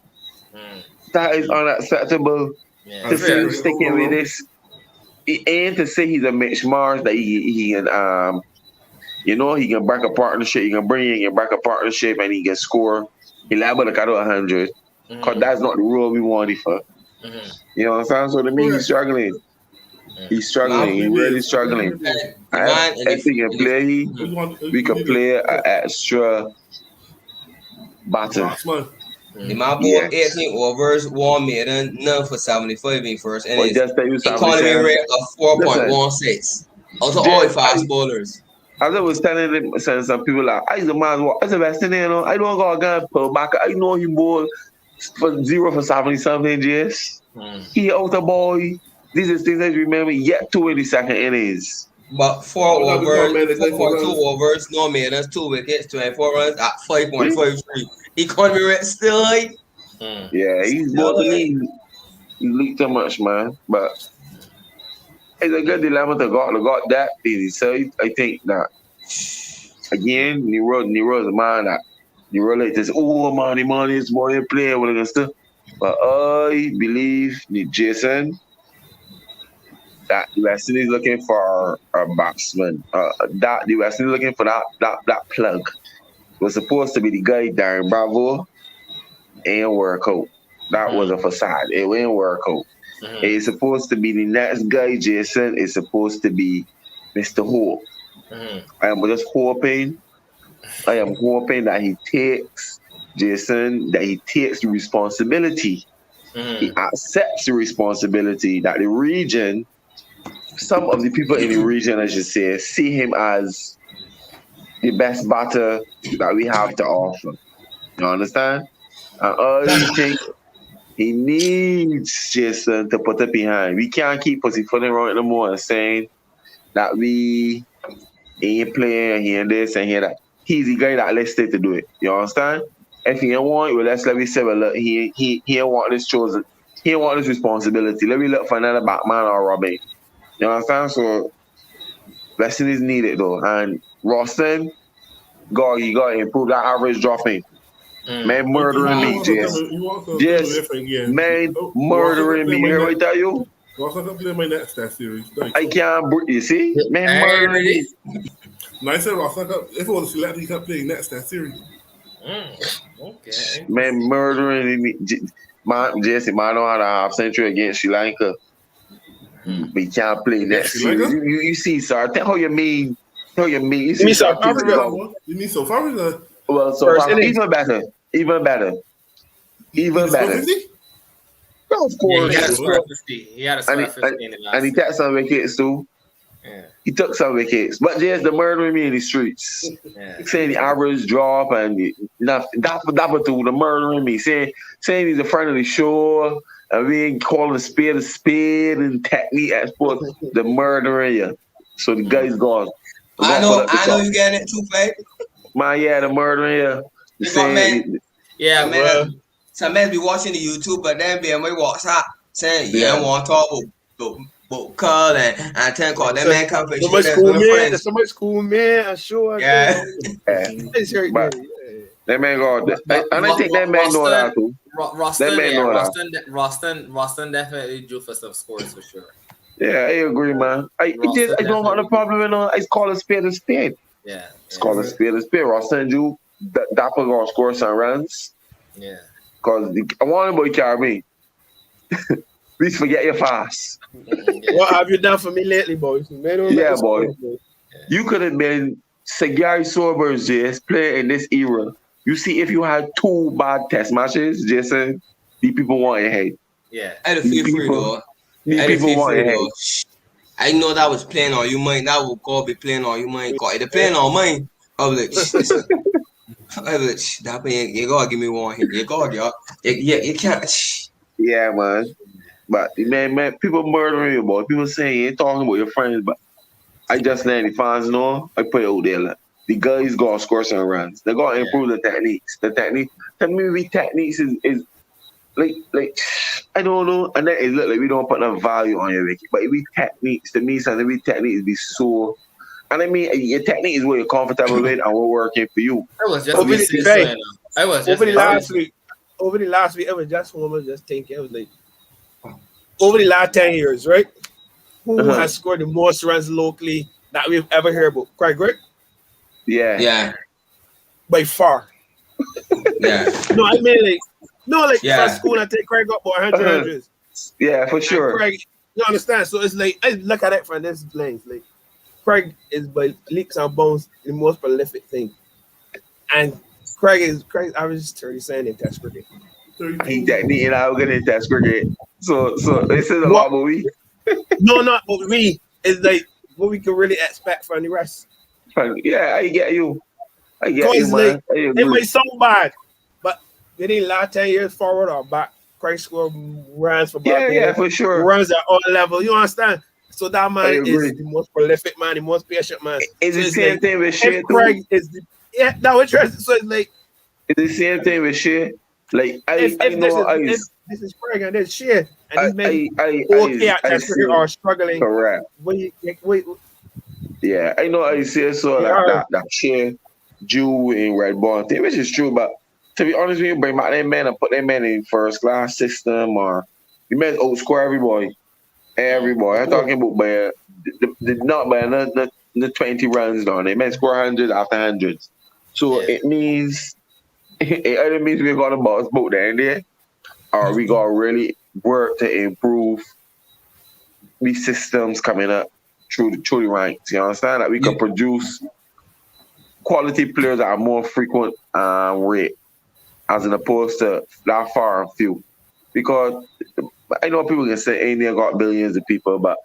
Mm. That is unacceptable. Yeah, To fair. see sticking with this, and to say he's a Mitch Mars that he can he can break a partnership, he can bring in, he can break a partnership, and he can score. He liable to cut 100. Because that's not the rule we want it for. You know what I'm saying? So to me, he's struggling. He's struggling. He's really struggling. If he can play, we can play an extra batter. The man bought 18 overs, 1 million, none for 75 in first, and his economy rate of 4.16 out of all fast bowlers. As I was telling some people, like, I the man, as a best in there, I don't go again pull back. I know he bowled for 0 for 70 something, yes. He out the boy. These are things that you remember yet 2 in the second innings. But 4 overs, 4.2 overs, no millions, 2 wickets, 24 runs at 5.53. Economy rate still high. Yeah, he's more to me. He leaked too much, man. But it's a good dilemma to got that. So I think that again, Nero is a man that Nero like this. Oh, money is more than playing with the stuff. But I believe Jason that the West Indies looking for a batsman. That the West Indies looking for that plug. It was supposed to be the guy Darren Bravo and work out. That was a facade. It didn't work out. It's supposed to be the next guy, Jason. It's supposed to be Mr. Hope. I am just hoping. I am hoping that he takes Jason. That he takes the responsibility. He accepts the responsibility that the region, some of the people in the region, I should say, see him as the best batter that we have to offer. You understand? And I think he needs Jason to put it behind. We can't keep pussyfooting around no more and saying that we ain't playing here and this and here that. He's the guy that let's stay to do it. You understand? If he don't want it, well, let me say, well, look, he don't want this chosen. He don't want this responsibility. Let me look for another Batman or Robin. You understand? So blessing is needed though. And Roston, you got to improve that average dropping. Man murdering me, Jess. Man murdering me. Here I tell you. Roston can play my next test series. I can't breathe. You see? Man murdering me. No, I said Roston, if it was selected, he can't play next test series. Okay. Man murdering me. Jesse, man know how to half century against Sri Lanka. But he can't play next series. You see, sir. Tell how you mean. You mean South Africa? You mean South Africa? Well, so even better. Of course. He had a score 50. He had a score 50 in the last. And he took some wickets too. Yeah. He took some wickets. But just the murdering me in the streets. Saying the average drop and nothing. That to the murdering me. Saying he's a friend of the show. And we ain't calling a spade and technique as sports. The murdering you. So the guy's gone. I know you getting it too, Faye. Man, yeah, the murdering you. Some men be watching the YouTube, but then be on my WhatsApp saying, I want to talk about Carl and thank God that man come for so much cool man. So much cool man. I'm sure. Yeah. That man go. And I think that man know that too. Roston definitely drew for some scores for sure. Yeah, I agree, man. I don't have a problem in I call a spade a spade. Yeah. It's called a spade a spade. Roston drew Dapper gonna score some runs. Yeah. Because I want boy carry me. Please forget your fast. What have you done for me lately, boys? Yeah, boy. You could have been Gary Sobers, just playing in this era. You see, if you had 2 bad test matches, Jason, the people want your head. Yeah. I had a feel free though. People want your head. I know that was playing on your mind. That would call be playing on your mind. Cause it playing on mine. I was like, that man, you gotta give me one hit. You gotta, you can't. Yeah, man. But man, people murdering you, boy. People saying you ain't talking about your friends, but I just let the fans know. I put it out there. Like, the guys gotta score some runs. They gotta improve the techniques. The technique. To me, techniques is like I don't know. And then it look like we don't put no value on your wicket. But we techniques to me, something we techniques be so. And I mean, your technique is what you're comfortable with and we're working for you. I was just over the last week, it was just thinking. I was like, over the last 10 years, right? Who Uh-huh. has scored the most runs locally that we've ever heard about? Craig, right? Yeah. Yeah, By far. yeah, No, I mean like Yeah. from school I take Craig up by 100 Uh-huh. hundreds. Yeah, for And sure. Craig, you understand? So it's like I look at it from this lens. Like Craig is by leaps and bounds the most prolific thing. And Craig averages 37 in test cricket. He that neat and I'm gonna test cricket. So this is a lot of we. No, not but we is like what we can really expect from the rest. Yeah, I get you. I get you, Because man. like I it agree. might sound bad, but within the last 10 years forward or back, Craig scored runs for Yeah, for sure. runs at all levels. You understand? So that I man agree. is the most prolific man, the most patient man. It's So the it's same like, thing with if shit too. Craig is the that was interesting. So it's like It's the same thing with shit. Like I if know this is Craig and this shit, and he's making I okay at test see cricket or struggling. correct. Wait, Yeah, I know I say so like Yeah. that shit Jew in Red Bull thing, which is true, but to be honest with you, bring back that man and put that man in first class system or you meant outscore everybody. Everybody. I'm talking about by not by the 20 runs down. They meant score hundreds after hundreds. So Yeah. it means it either means we got a boss boat there and there, or we gotta really work to improve these systems coming up through the ranks. You understand? That we can produce quality players at a more frequent rate, as in opposed to that far and few. Because I know people can say India got billions of people, but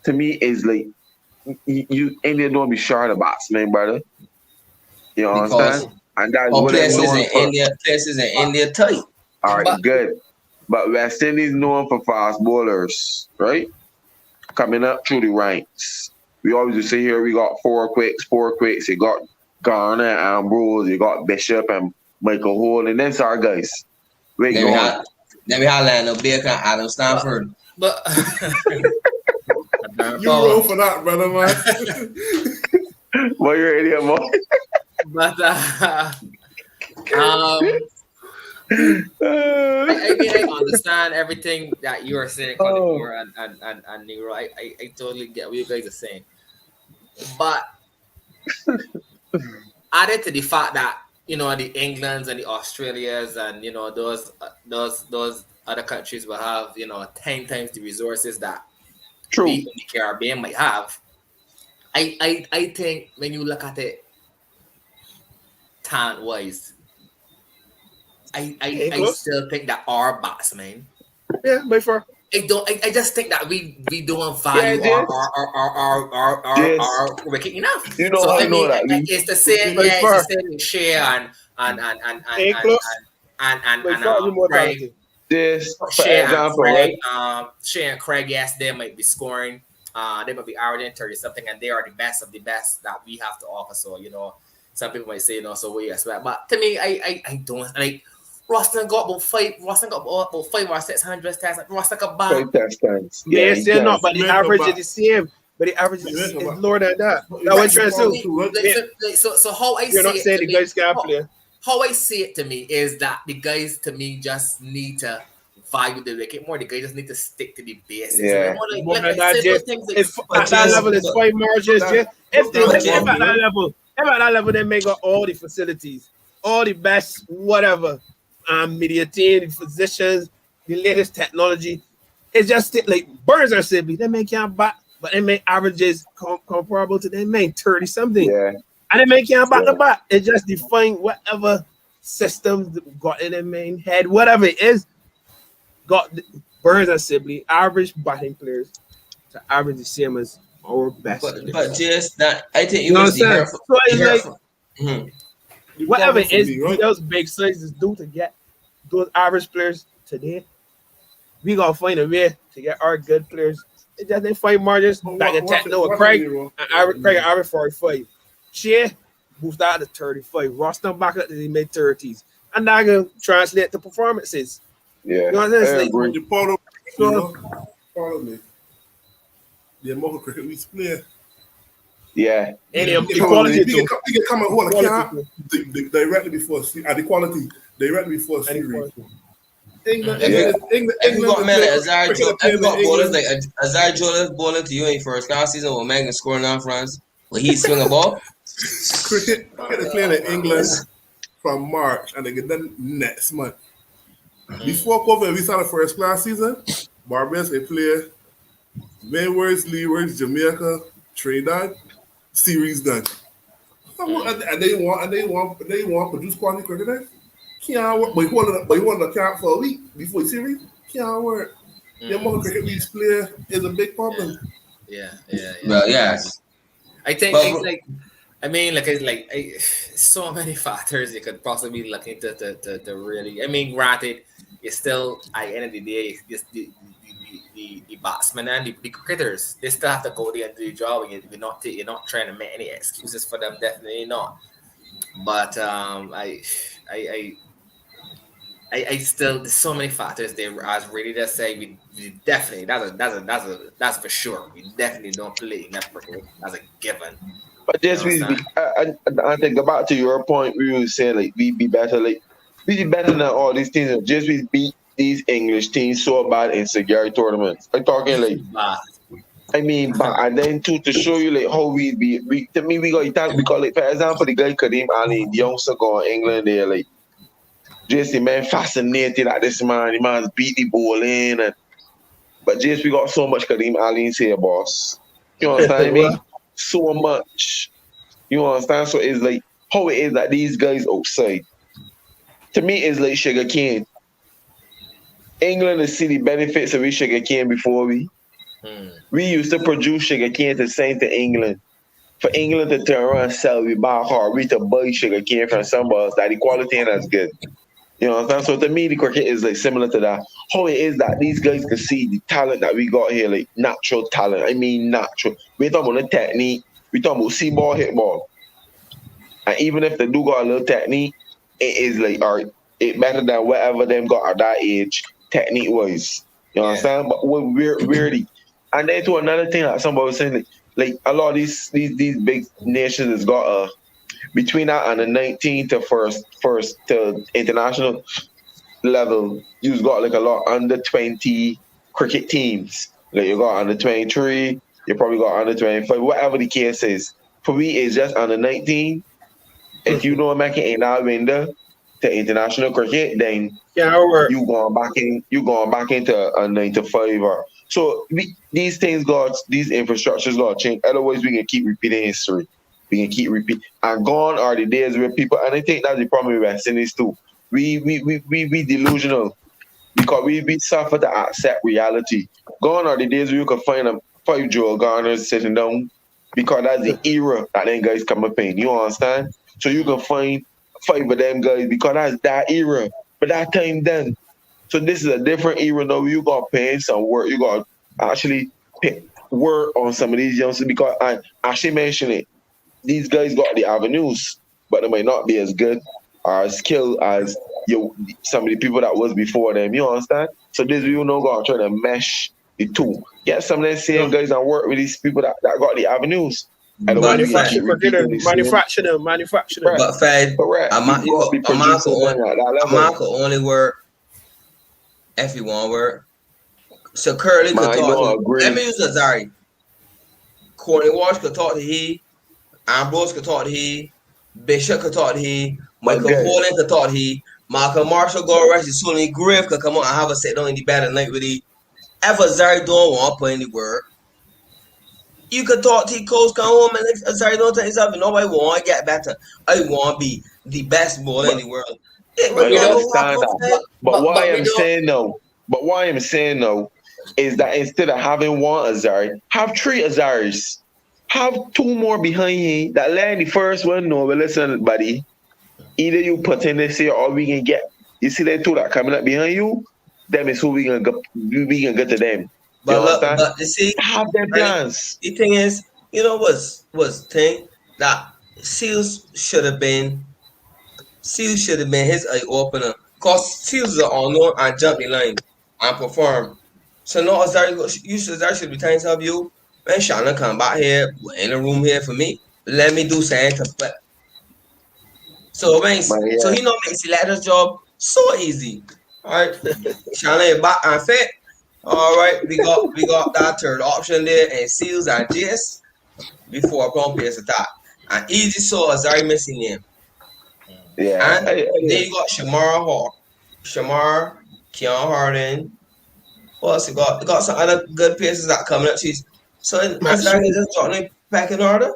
to me, it's like you India don't be short of batsmen, brother. You Because understand? And that's all what they're places known in for. India tight. All right, But- good. But West Indies known for fast bowlers, right? Coming up through the ranks. We always just say here we got four quicks. You got Garner, Ambrose, you got Bishop and Michael Hall, and that's our guys. Wait, Then go we on. have Lionel Baker, Adam Stanford. But You roll for that, brother, man. What you ready, man? but I mean, I understand everything that you are saying, Conor and Nero. I totally get what you guys are saying. But added to the fact that the Englands and the Australias and those other countries will have 10 times the resources that True. we in the Caribbean might have. I think when you look at it talent wise, I still think that our batsmen. yeah, by far. I just think that we don't value Yeah, our wicket enough. You know, So I know that. it's the same. By Yeah, far. it's the same with Shea and By far, you more Craig. talented. This, for Shea and example, right? Craig. Shea and Craig, yes, they might be scoring. They might be averaging 30 something, and they are the best of the best that we have to offer. So some people might say so what do you expect? But to me, I don't like. Roston got about 5 or 600 tests. Roston got bad. 5 test times. Yeah, he still can. not, but the Mental average back. is the same. But the average is Mental back. lower than that. But That was it's trying to like- So how I You're see not it saying to the me, guys can't play. how I see it to me is that the guys to me just need to value the wicket more. The guys just need to stick to the basics. Yeah. More Like than that, simple just things like if at that level it's 5 margins, That- if that- at that level they make up all the facilities, all the best whatever, media team, physicians, the latest technology. It's just like Burns are Sibley. They make can't bat, but they make averages comparable to they make 30 something. Yeah. And they make can't back the bat. It just define whatever systems got in their main head, whatever it is. Got Burns and Sibley, average batting players to average the same as our best. But just that, I think you it know what I'm was the saying? hair. So it's like You whatever problem it is, for me, right? those big sizes do to get those average players today. We gotta find a way to get our good players. It just they find margins But that can watch take it- no watch Craig it, Nero. and Craig average 45. Shea moved out to 35. Roston back up to the mid 30s. And that can translate to performances. Yeah. You know what I'm saying? I Like, agree. You follow me. The amount of cricket we play. Yeah. Any You equality can come and hold a cap too. directly before the quality directly before series. England. If you got man like Azar Joe, if you got bowlers like Azar Joe bowling to you in first class season with Megan scoring off runs, will he swing a ball? cricket is playing in England from March and they get done next month. Before COVID, we started first class season. Barbados they play Mainwards, Leewards, Jamaica, Trinidad, series done. And they want produce quality cricketers. Can't work, but you want to camp for a week before the series. Can't work. Your mother cricket league player is a big problem. Yeah. Well, yes. I think so many factors you could possibly look into to really. I mean, granted, it's still at the end of the day, it's the batsmen and the cricketers. They still have to go there and do the job. You're not trying to make any excuses for them. Definitely not. But I still, there's so many factors there. As really just say, we definitely that's for sure. We definitely don't play enough cricket as a given. But just I think about to your point, we were saying like we be better than all these teams. Just we beat these English teams so bad in security tournaments. I'm talking like I mean, but and then too to show you like how we to me we got Italian because like for example the guy Kadeem Ali, the youngster going England there like just the man fascinated at this man. The man's beat the ball in but just we got so much Kadeem Ali in here, boss. You understand I mean? So much. You understand? So it's like how it is that these guys outside. To me it's like sugar cane. England is see the benefits of sugar cane before we. We used to produce sugar cane to send to England. For England to turn around and sell, we buy hard. We to buy sugar cane from somebody else that the quality ain't as good. You know what I'm saying? So to me, the cricket is like similar to that. How it is that these guys can see the talent that we got here, like natural talent. I mean natural. We talking about the technique. We talking about see ball, hit ball. And even if they do got a little technique, it is like it better than whatever them got at that age, technique wise. You know what I'm saying? But we're really. And then to another thing that somebody was saying, like a lot of these big nations has got between that and the 19 to first to international level, you've got like a lot under 20 cricket teams. Like you got under 23, you probably got under 25, whatever the case is. For me, it's just under 19. If you don't make it in that window to international cricket, then you going back into a 9 to 5 or. So these infrastructures got to change. Otherwise, we can keep repeating history. We can keep repeating. And gone are the days where people, and I think that's the problem with West Indies too. We delusional because we suffer to accept reality. Gone are the days where you can find 5 Joel Garners sitting down because that's the era that them guys come up in. You understand? So you can find 5 of them guys because that's that era. But that time then. So this is a different era now. You got to pay some work. You got to actually work on some of these youngsters because I actually mentioned it. These guys got the avenues, but they might not be as good or as skilled as some of the people that was before them. You understand? So this we know got to try to mesh the two. Get some of them same guys and work with these people that got the avenues. And manufacture them. But Fed, I'm only work if you want to work. So Curly could talk to let me use Azari. Courtney Walsh could talk to he. Ambrose could talk to he. Bishop could talk to he. Michael Holland could talk to he. Michael Marshall, Gore Sunny Griff could come on and have a sit down in the bed and night with he. If Azari don't want to put any work, you could talk to coach, come home and Azari don't tell yourself, nobody want to get better. I want to be the best bowler in the world. But what I'm saying though is that instead of having one Azari, have 3 Azaris. Have 2 more behind you that land the first one. No, but listen, buddy. Either you put in this year or we can get. You see that 2 that coming up behind you? Them is who we can get to them. But you see, have their plans. The thing is, you know was thing that Seals should have been his eye opener. Cause Seals are on and jump the line and perform. So no, Azari should be telling some of you, man, Shana come back here in the room here for me. Let me do something to play. So he not makes the latter's job so easy. All right, Shanley back and fit. All right, we got that third option there, and Seals and Jace before Pompey's attack. And Easy Saw is already missing him. Yeah. And then you got Shamar Hawk, Shamar, Keon Harden. What else you got? You got some other good pieces that coming up. So it's like just dropping back in order.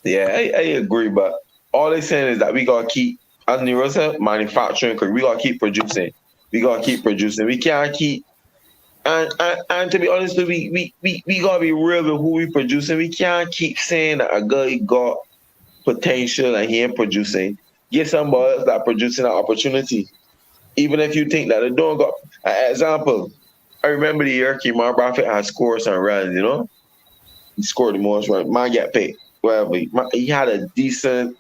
Yeah, I agree, but all they're saying is that we gotta keep, as Nero said, manufacturing, because we gotta keep producing. We can't keep, and to be honest, we gotta be real with who we producing. We can't keep saying that a guy got potential and he ain't producing. Get somebody else that producing an opportunity. Even if you think that they don't got an example. I remember the year Kemar Buffett had scored some runs, you know? He scored the most runs. Man get paid. Whatever. He had a decent,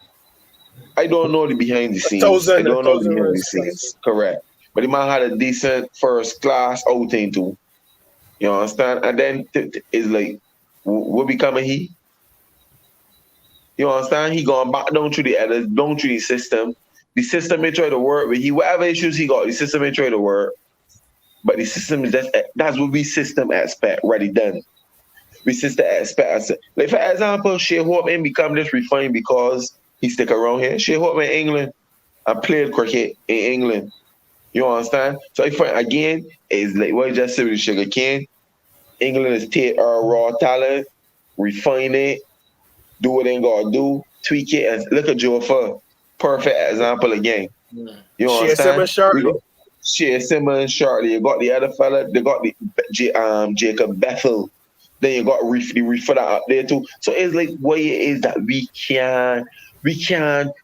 I don't know the behind the scenes. Correct. But the man had a decent first class outing too. You understand? And then it's like, what become of he? You understand? He going back down through the system. The system may try to work with whatever issues he got, the system may try to work. But the system is that's what we system expect already done. We system expect. Like for example, Shea Hortman become this refined because he stick around here. Shea Hortman in England and played cricket in England. You understand? So if again, it's like what you just said with Sugar King. England is take our raw talent, refine it, do what they gotta do, tweak it, and look at Joe Fur. Perfect example again. You understand? Shea Simmons, Charlie. You got the other fella. They got the Jacob Bethel. Then you got the reefer up there too. So it's like what it is that we can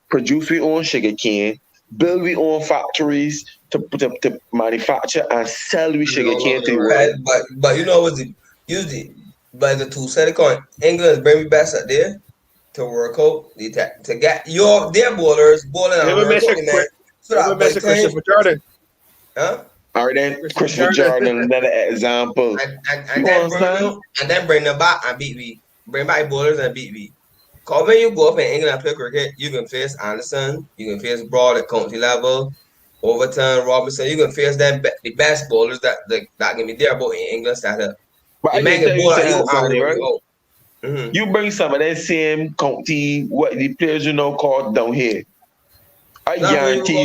produce our own sugar cane, build our own factories to manufacture and sell we sugar cane to the world. But you know what's usually by the two side of the coin, England is very best at there to work out the attack to get their bowlers bowling and work out, man. So that Christopher Jordan. Huh? All right, then Christopher Jordan, another example. And then bring them back and beat me. Bring back bowlers and beat me. Because when you go up in England and play cricket, you can face Anderson, you can face Broad at county level, Overton, Robinson. You can face them the best bowlers that can be there about in England started. But I make a you bring some of that same county, what the players called down here. I guarantee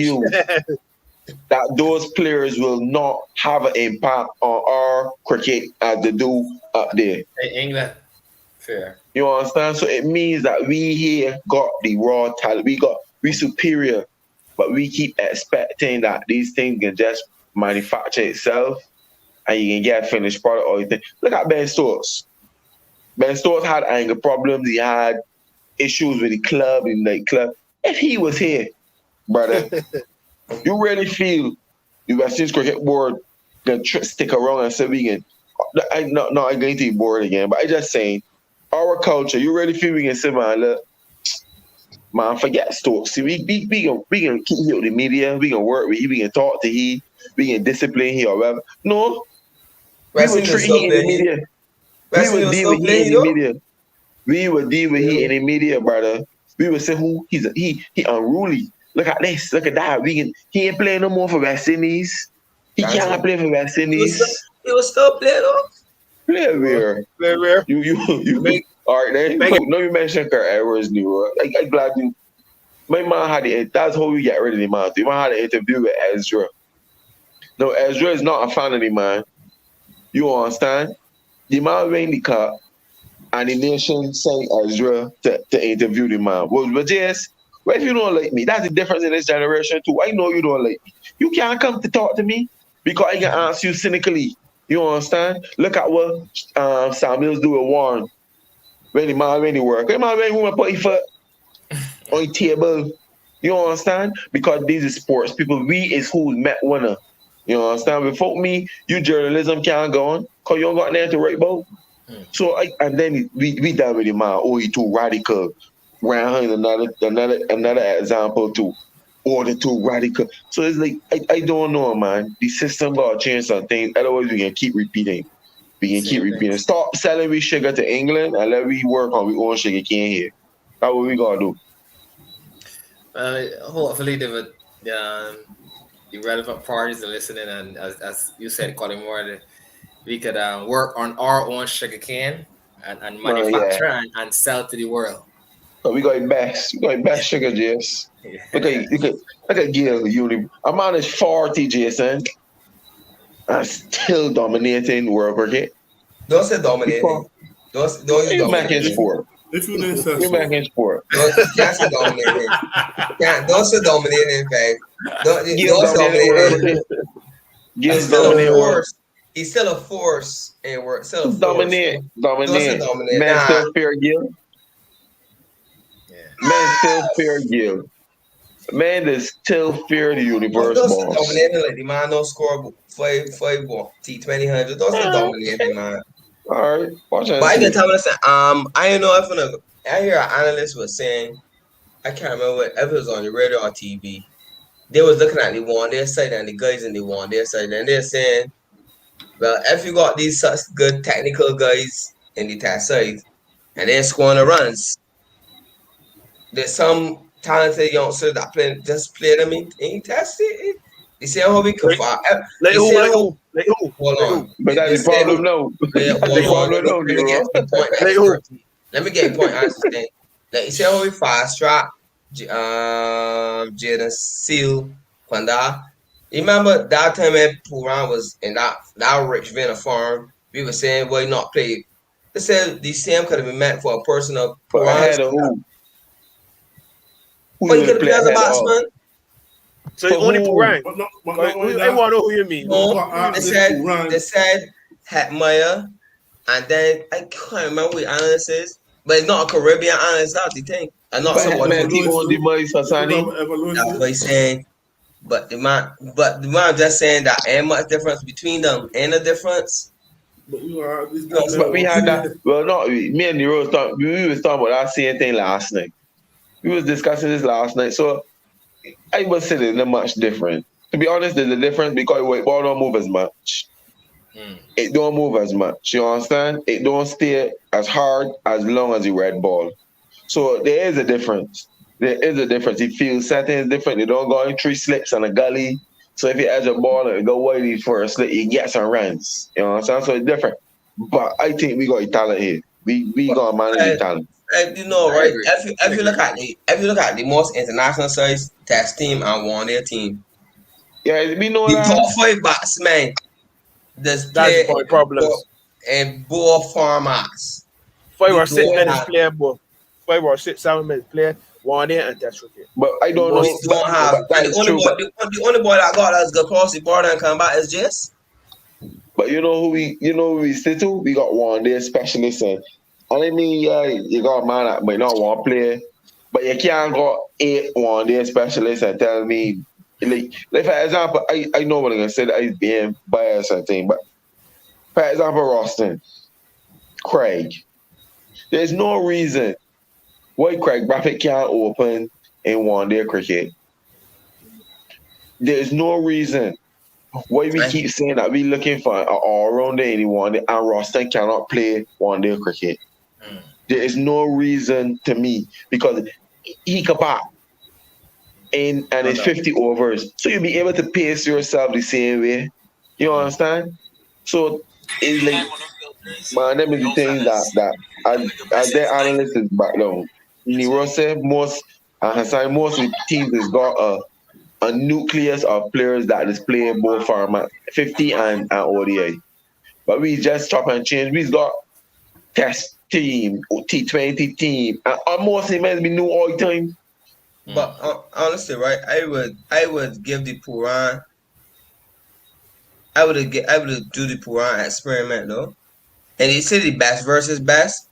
you that those players will not have an impact on our cricket as they do up there. In England. Fair. You understand? So it means that we here got the raw talent. We superior, but we keep expecting that these things can just manufacture itself and you can get a finished product or anything. Look at Ben Stokes. Ben Stokes had anger problems. He had issues with the club and the club. If he was here, brother, you really feel the West Indies Cricket Board can stick around and say we can? I'm going to be bored again, but I just saying, our culture, you really feel we can say, man, look, man, forget Stokes. See, we can keep here with the media, we can work with he, we can talk to he, we can discipline he or whatever. No, we would treat he in the media. We would deal with he in the media. We would deal with he in the media, brother. We would say who he unruly. Look at this, look at that. He ain't playing no more for West Indies. He can't play for West Indies. He was still playing though. Play where? You make all right then. No, you mentioned Kurt Edwards new. I'm glad you. My man had it. That's how we get rid of the man. The man had an interview with Ezra. No, Ezra is not a fan of the man. You understand? The man win the cup, and the nation sent Ezra to interview the man. But yes, well, if you don't like me, that's the difference in this generation too. I know you don't like me. You can't come to talk to me because I can answer you cynically. You understand? Look at what Samuels do with Warren. When the man when he work. When the man when woman put his foot on the table. You understand? Because these are sports people. We is who met winner. You understand? Without me, you journalism can't go on because you don't got nothing to write about. So and then we done with the man. Oh, he too radical. Round another example too. Or the too radical. So it's like I don't know, man. The system gotta change some things. Otherwise, we can keep repeating. Stop selling we sugar to England and let we work on we own sugar cane here. That's what we gotta do. Hopefully, the relevant parties are listening, and as you said, Collymore, we could work on our own sugarcane and Yeah. manufacture and sell to the world. So we got best. We got best sugar, Jess. Look at Gil Uni. A man is 40, Jason. And still dominating world cricket. Don't say dominating. Don't use You making dominating. sport. If you didn't say You so. making sport. Can't say dominating. Don't say dominating, babe. Don't Gil say dominating world dominating. cricket. Gil He's still a dominating world. force. He's still a force in work. Still a force. Dominate. Don't say dominate. Man Nah. still fear Gil. Yeah. Man still fear Gil. Man is still fear the universe, Don't say boss. dominating like the man no score five T20 Don't say dominating, man. All right. Watch But I out. can tell me listen, I don't know if I hear an analyst was saying, I can't remember if it was on the radio or TV. They was looking at the one their side and the guys in the one their side, and they're saying, well, if you got these such good technical guys in the test side and they're scoring the runs, there's some talented youngsters that play them in test. You see how we can fight. Like who? Hold on. But that's the problem, no. Yeah, That's the hold problem, on. no, Let me get Nero. the point. Like who? Let me get a point. Understand? Like you see how we fast track Jaden Seal Kwanda. You remember that time when Puran was in that rich Vienna farm? We were saying, well, not play. They said the same could have been meant for a person of But ahead of Puran. who? Who But you you could have play played as a ahead of? batsman. So it's only Puran. But not I only want that. to know who you mean. No, But they this said Hatmeyer, and then I can't remember what analyst is, but it's not a Caribbean analyst. That's the thing. And not But someone man, who he on the money, Hassani. that's what he's saying. But the man just saying that ain't much difference between them. Ain't a difference. But you are this But we had that. Well, not we. Me and Nero we was talking about that same thing last night. We was discussing this last night. So I was saying it's not much different. To be honest, there's a difference because white ball don't move as much. It don't move as much. You understand? It don't stay as hard as long as the red ball. So there is a difference. There is a difference. It feels settings different. They don't go in 3 slips on a gully. So if you edge a ball and go wide for a slip, you get some runs. You know what I'm saying? So it's different. But I think we got a talent here. We gonna manage the talent. You know, right? If you look at the most international size test team and one day team, Yeah, we know the that. top 5 batsmen That's the problems. in both formats. 5 or 6 don't minutes have- player, both. 5 or 6, 7 minutes player, one day and test cricket. But I don't know. We don't have. But that And is the true. the only boy that got us go across the border and come back is Jess. But you know who we stick to? We got one day specialist and I mean, yeah, you got a man that might not want to play, but you can't go 8 one day specialists and tell me like for example, I know what I'm gonna say that he's being biased and thing, but for example, Roston, Craig, there's no reason why Craig Braffett can't open in one day cricket. There's no reason why we keep saying that we're looking for an all-rounder in one day and Roston cannot play one day cricket. There is no reason to me because he can bat and it's 50 overs. So you'll be able to pace yourself the same way. You understand? So it's like, man, them is the things that as their analysts is back down. Nero said most of the teams has got a nucleus of players that is playing both format 50 and ODI. But we just chop and change. We've got test team, T20 team, and almost it must be new all the time. But honestly, right, I would give the Puran. I would do the Puran experiment though, and you say the best versus best.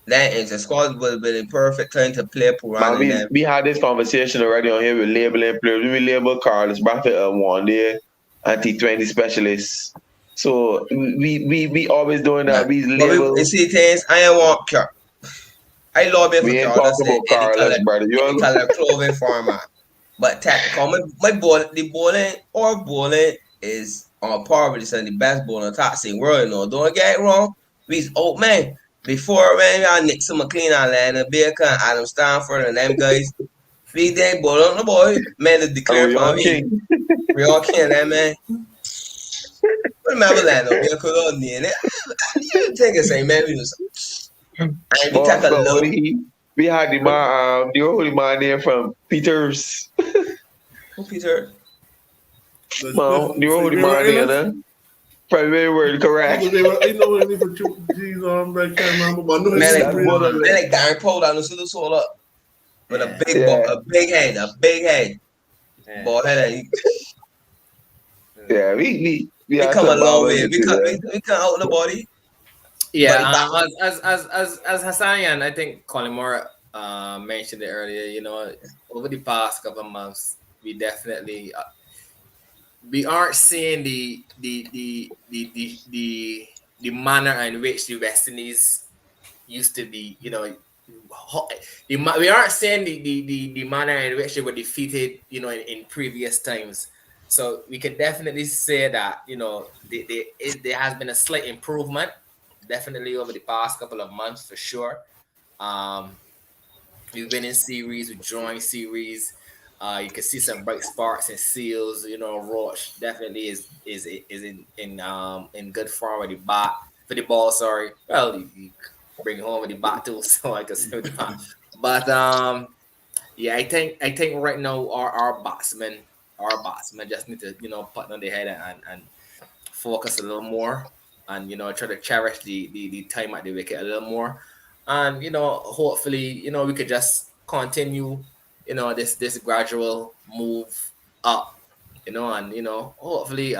That is the squad would have been a perfect time to play Puran. Man, we had this conversation already on here with labeling players. We label Carlos Braffett one day and T20 specialists. So we always doing that. We label. You see things I ain't want Carl. I love it for We ain't Carlos talking about Carlos, brother. You in the color clothing format. But tactical, the bowling is on par with the best bowling in the top scene world. No, don't get it wrong. We's old man. Before when y'all Nixon McLean and Landon Baker and Adam Stanford and them guys, Big day, boy, on the boy. Man, to declare for me. We all can, that man. Remember that, no? Be a cool near it. You take a say, man. And we take a look. We had the man, the old man there from Peters. Who Peter? No, the old man there, Probably word correct. I know what it is for G's on, but I can't remember. But I know Man, like Darren Paul down the soul up. With a big ball, a big head. Yeah. Ball head. Yeah, we come a long way. We come out the body. Yeah, as Hassanian, I think Colin Moore mentioned it earlier. You know, over the past couple of months, we definitely we aren't seeing the manner in which the West Indies used to be. You know, we aren't seeing the manner in which they were defeated. You know, in previous times. So we can definitely say that, you know, there has been a slight improvement, definitely over the past couple of months for sure. We've been in series, we're drawing series. You can see some bright sparks and seals. You know, Roach definitely is in good form with the bat for the ball. Sorry, well, you bring it home with the bat too, so I can say with the bat. But yeah, I think right now our batsmen just need to, you know, put on their head and focus a little more, and, you know, try to cherish the time at the wicket a little more, and, you know, hopefully, you know, we could just continue, you know, this gradual move up, you know, and, you know, hopefully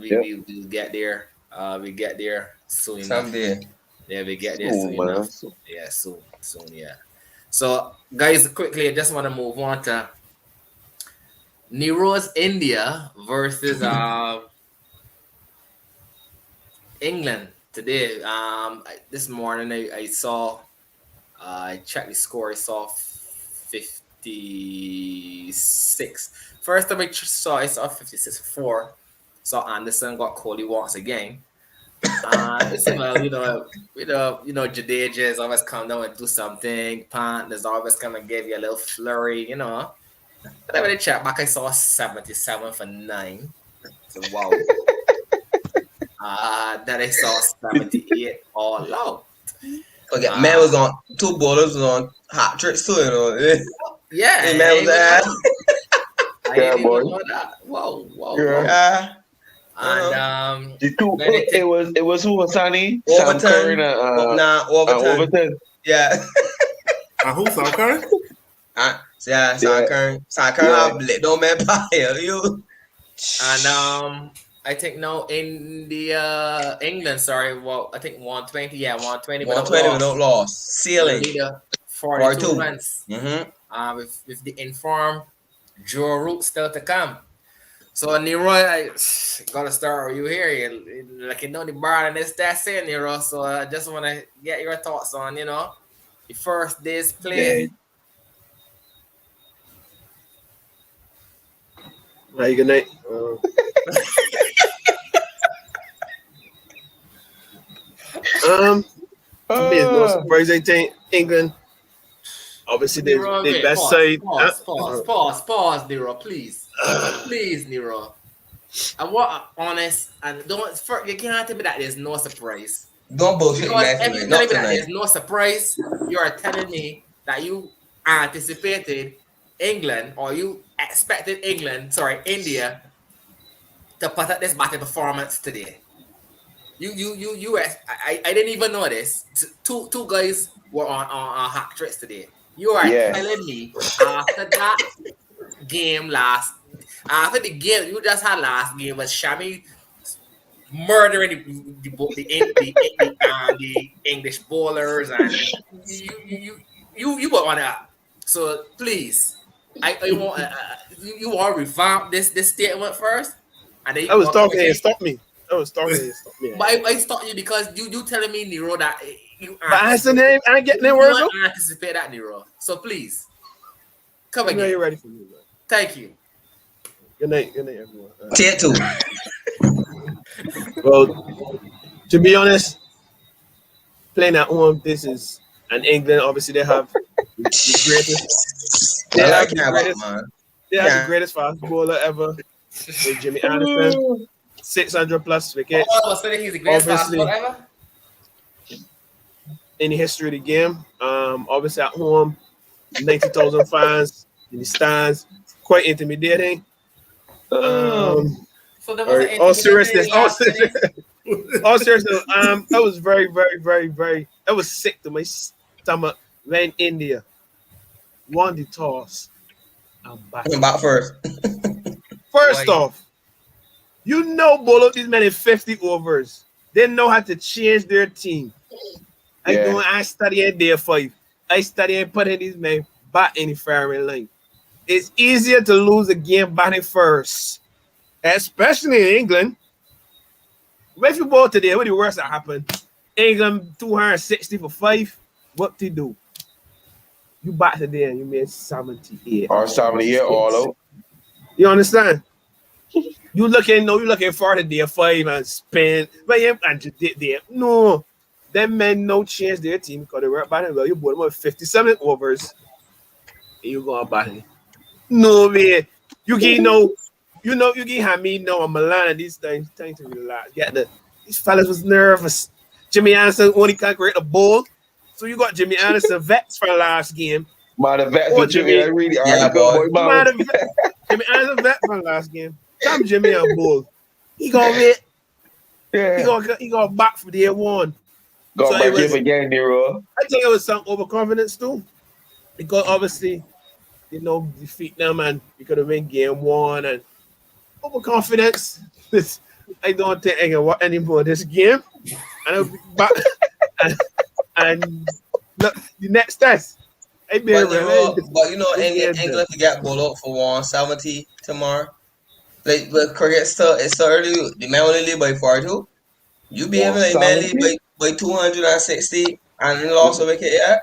we get there. We get there soon. Someday. Yeah, we get there soon enough. Yeah, soon. Yeah. So, guys, quickly, I just want to move on to Nero's India versus England today. This morning I saw, I checked the score. I saw 56. First time I saw 56-4. So Anderson got Kohli once again. It's about, you know, Jadeja is always come down and do something. Pant is always come and give you a little flurry, you know. But I really checked back, I saw 77 for 9. So wow. Then I saw 78 all out. Okay, man was on 2 bowlers was on hot tricks too, you know. Yeah, hey, man was there. I didn't even know that. Whoa. Yeah. And it was who was Sunny? Overton. Overton. Yeah. Who, Sam Curry? Yeah, Sam Curry. Sam Curry have lit on man pie, you. And I think now England, sorry, well, I think 120, 120 without loss. Ceiling. 42 runs. Mm-hmm. With the informed Joe Root still to come. So Nero, I gotta start with you here. You like, you know, the bar and that's it, Nero. So I just want to get your thoughts on, you know, the first day's play. Right, good night. To me, it's no surprise. I think England, obviously, they're the best side. Pause, Nero, please. Please, Nero. I want honest, and you can't tell me that there's no surprise. Don't bullshit, because if you tell me that there's no surprise, you are telling me that you anticipated England, or you expected India to put up this batting performance today. I didn't even know this. Two guys were on hat tricks today. You are telling me after that game after the game you just had last game was Shami murdering the English bowlers, and you were on that. So please, I want you want to revamp this statement first. And then I was talking and stop me. But I stopped you because you telling me, Nero, that you that's the name. I ain't getting that word. I anticipate that, Nero. So please, come again. You're ready for me, bro. Thank you. Good night, everyone. Tier 2. Well, to be honest, playing at home, this is And England, obviously, they have the greatest. They have the greatest fast bowler ever, with Jimmy Anderson, 600 plus wickets. Oh, so he's the greatest fast bowler ever? In the history of the game. Obviously at home, 90,000 fans in the stands, quite intimidating. So there was an all seriousness, that was very, very, very, very. That was sick to my stomach when India won the toss and back first. First off, bowl out these men in 50 overs. They know how to change their team. I study at day 5. I study and put in these men back in the firing line. It's easier to lose a game batting first, especially in England. If you bowl today, what the worst that happened? England 260 for 5. What to do? You bat today and you made 78. Or 78 all out. You understand? You looking for the day 5 and spin, but you and you did there. No. Them men no change their team because they were batting well. You bought them with 57 overs and you go batting. No man. You get Hamid now and Milan and these things time to relax. These fellas was nervous. Jimmy Anderson only can't create a ball. So you got Jimmy Anderson vets for the last game. The vets for Jimmy. Jimmy Anderson vet for the last game. Come Jimmy on ball. He gonna wait. Yeah. He gonna back for day 1. Got back him again, Nero. I think it was some overconfidence too. Because obviously, defeat them and you could have been game 1 and overconfidence. I don't think I can watch anymore this game. And and look, the next test. England to get ball out for 170 tomorrow. Like, but cricket it's so early. The man only lead by 42. You be having a man lead by 260 and lost a wicket, yeah?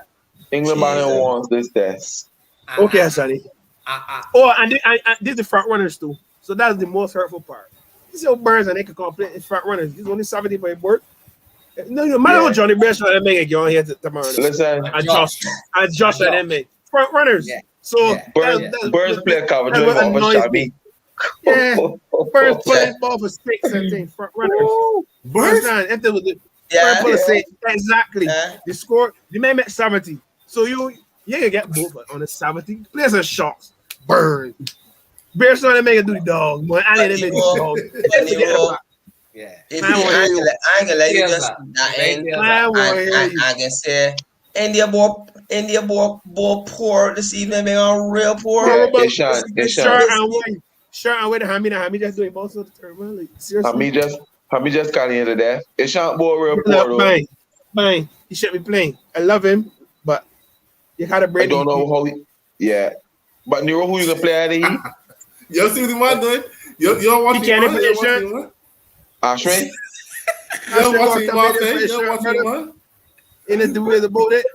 England wants this test. Okay, Sonny. And this is the front runners too. So that's the most hurtful part. These old Burns and they can complete in front runners. He's only 70 by board. No matter what Johnny Bradshaw and make get on here tomorrow. Listen, and Josh and them make front runners. Yeah. So Burns play cover doing ball for Shabby. Yeah, Burns playing ball for 6 and things. Front runners. Burns, if there was exactly the score, the man met 70. So you can get both on the 70. Players are shots. Burn. Bradshaw and make it do the dog. But I didn't make the dog. Yeah. I ain't gonna let you just I can say India ball poor this evening, being on real poor. They shot. Sure, and wait, Hamid just doing most of the term. Like, seriously. Hamid just calling into that. It shot ball real poor. Fine. He should be playing. I love him, but you gotta break. I don't know how but Nero, who you gonna play out of here? You see what the man doing? You're watching man? Ashray? You're watching man? In the way the boat it.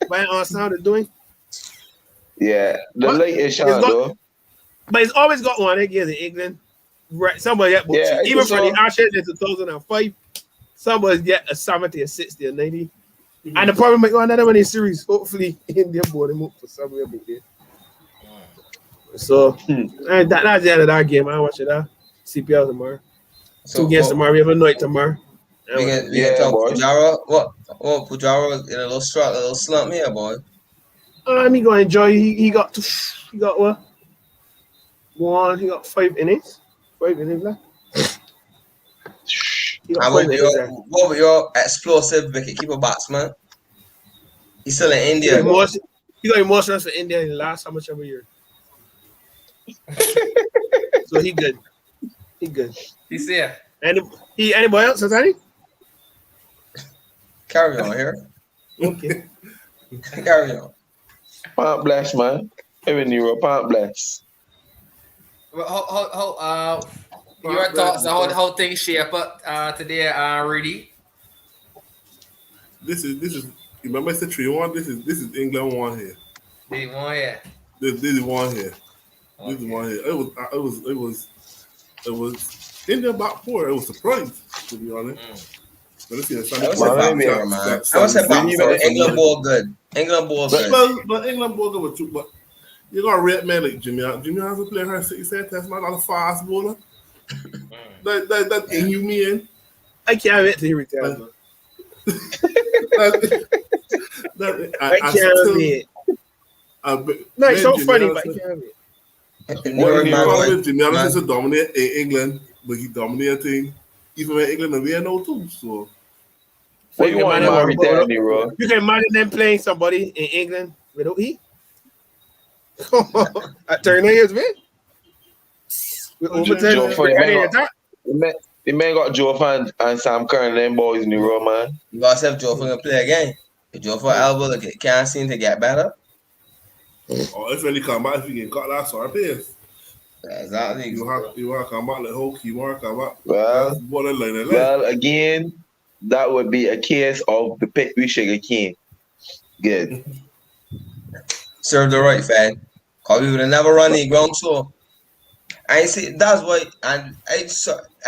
By on sound of doing. Yeah, the late shot though. But he's always got one against England. Right, somebody got even for the Ashes in 2005, somebody get a 70, a 60, a 90. Mm-hmm. And the problem with another one in series, hopefully India bought him up for somewhere big there. So that's the end of that game. I watch it out. CPL tomorrow. So, 2 games tomorrow. We have a night tomorrow. We can talk Pujara. What Pujara in a little slump here, boy. He gonna enjoy. He got what? He got 5 innings. 5 innings left. What were your explosive wicketkeeper batsman? He's still in India. He got more runs for India in the last how much every year. So he good. He's there. Anybody else, Hasani? Carry on here. Okay. Carry on. Pant bless, man. Even Nero, pant bless. Well, your thoughts on how things shape up today, Rudy? This is. Remember, it's the 3-1. This is England 1 here. They won here. This is 1 here. Okay. This is 1 here. It was India back 4. It was surprised, to be honest. But let's see, I would say Man, back four, man. I would say back four. England ball good. England ball good. But England ball good with you. But you got a red man like Jimmy. Jimmy has to play her 60 that's not a fast bowler. That inhumane. I can't wait till he retires. I can't wait. No, it's so funny, but I can't wait. Jimmy Allen is a dominate in England, but he dominating even when England are there now too. So what you want to retire, bro? You can imagine them playing somebody in England without he. At 30 years, man. The man got Joe Fan and Sam Kerr and them boys in the room, man. You got yourself Joe Fan to play again. If Joe Fan elbow can't seem to get better. Or if any come back, if you can cut that sort of pace. Exactly. You want to come back like Hulk, you want to come back. Well, again, that would be a case of the pick we sugar king. Good. Serve the right, fan. Because we would have never run the ground so. I see that's why, and I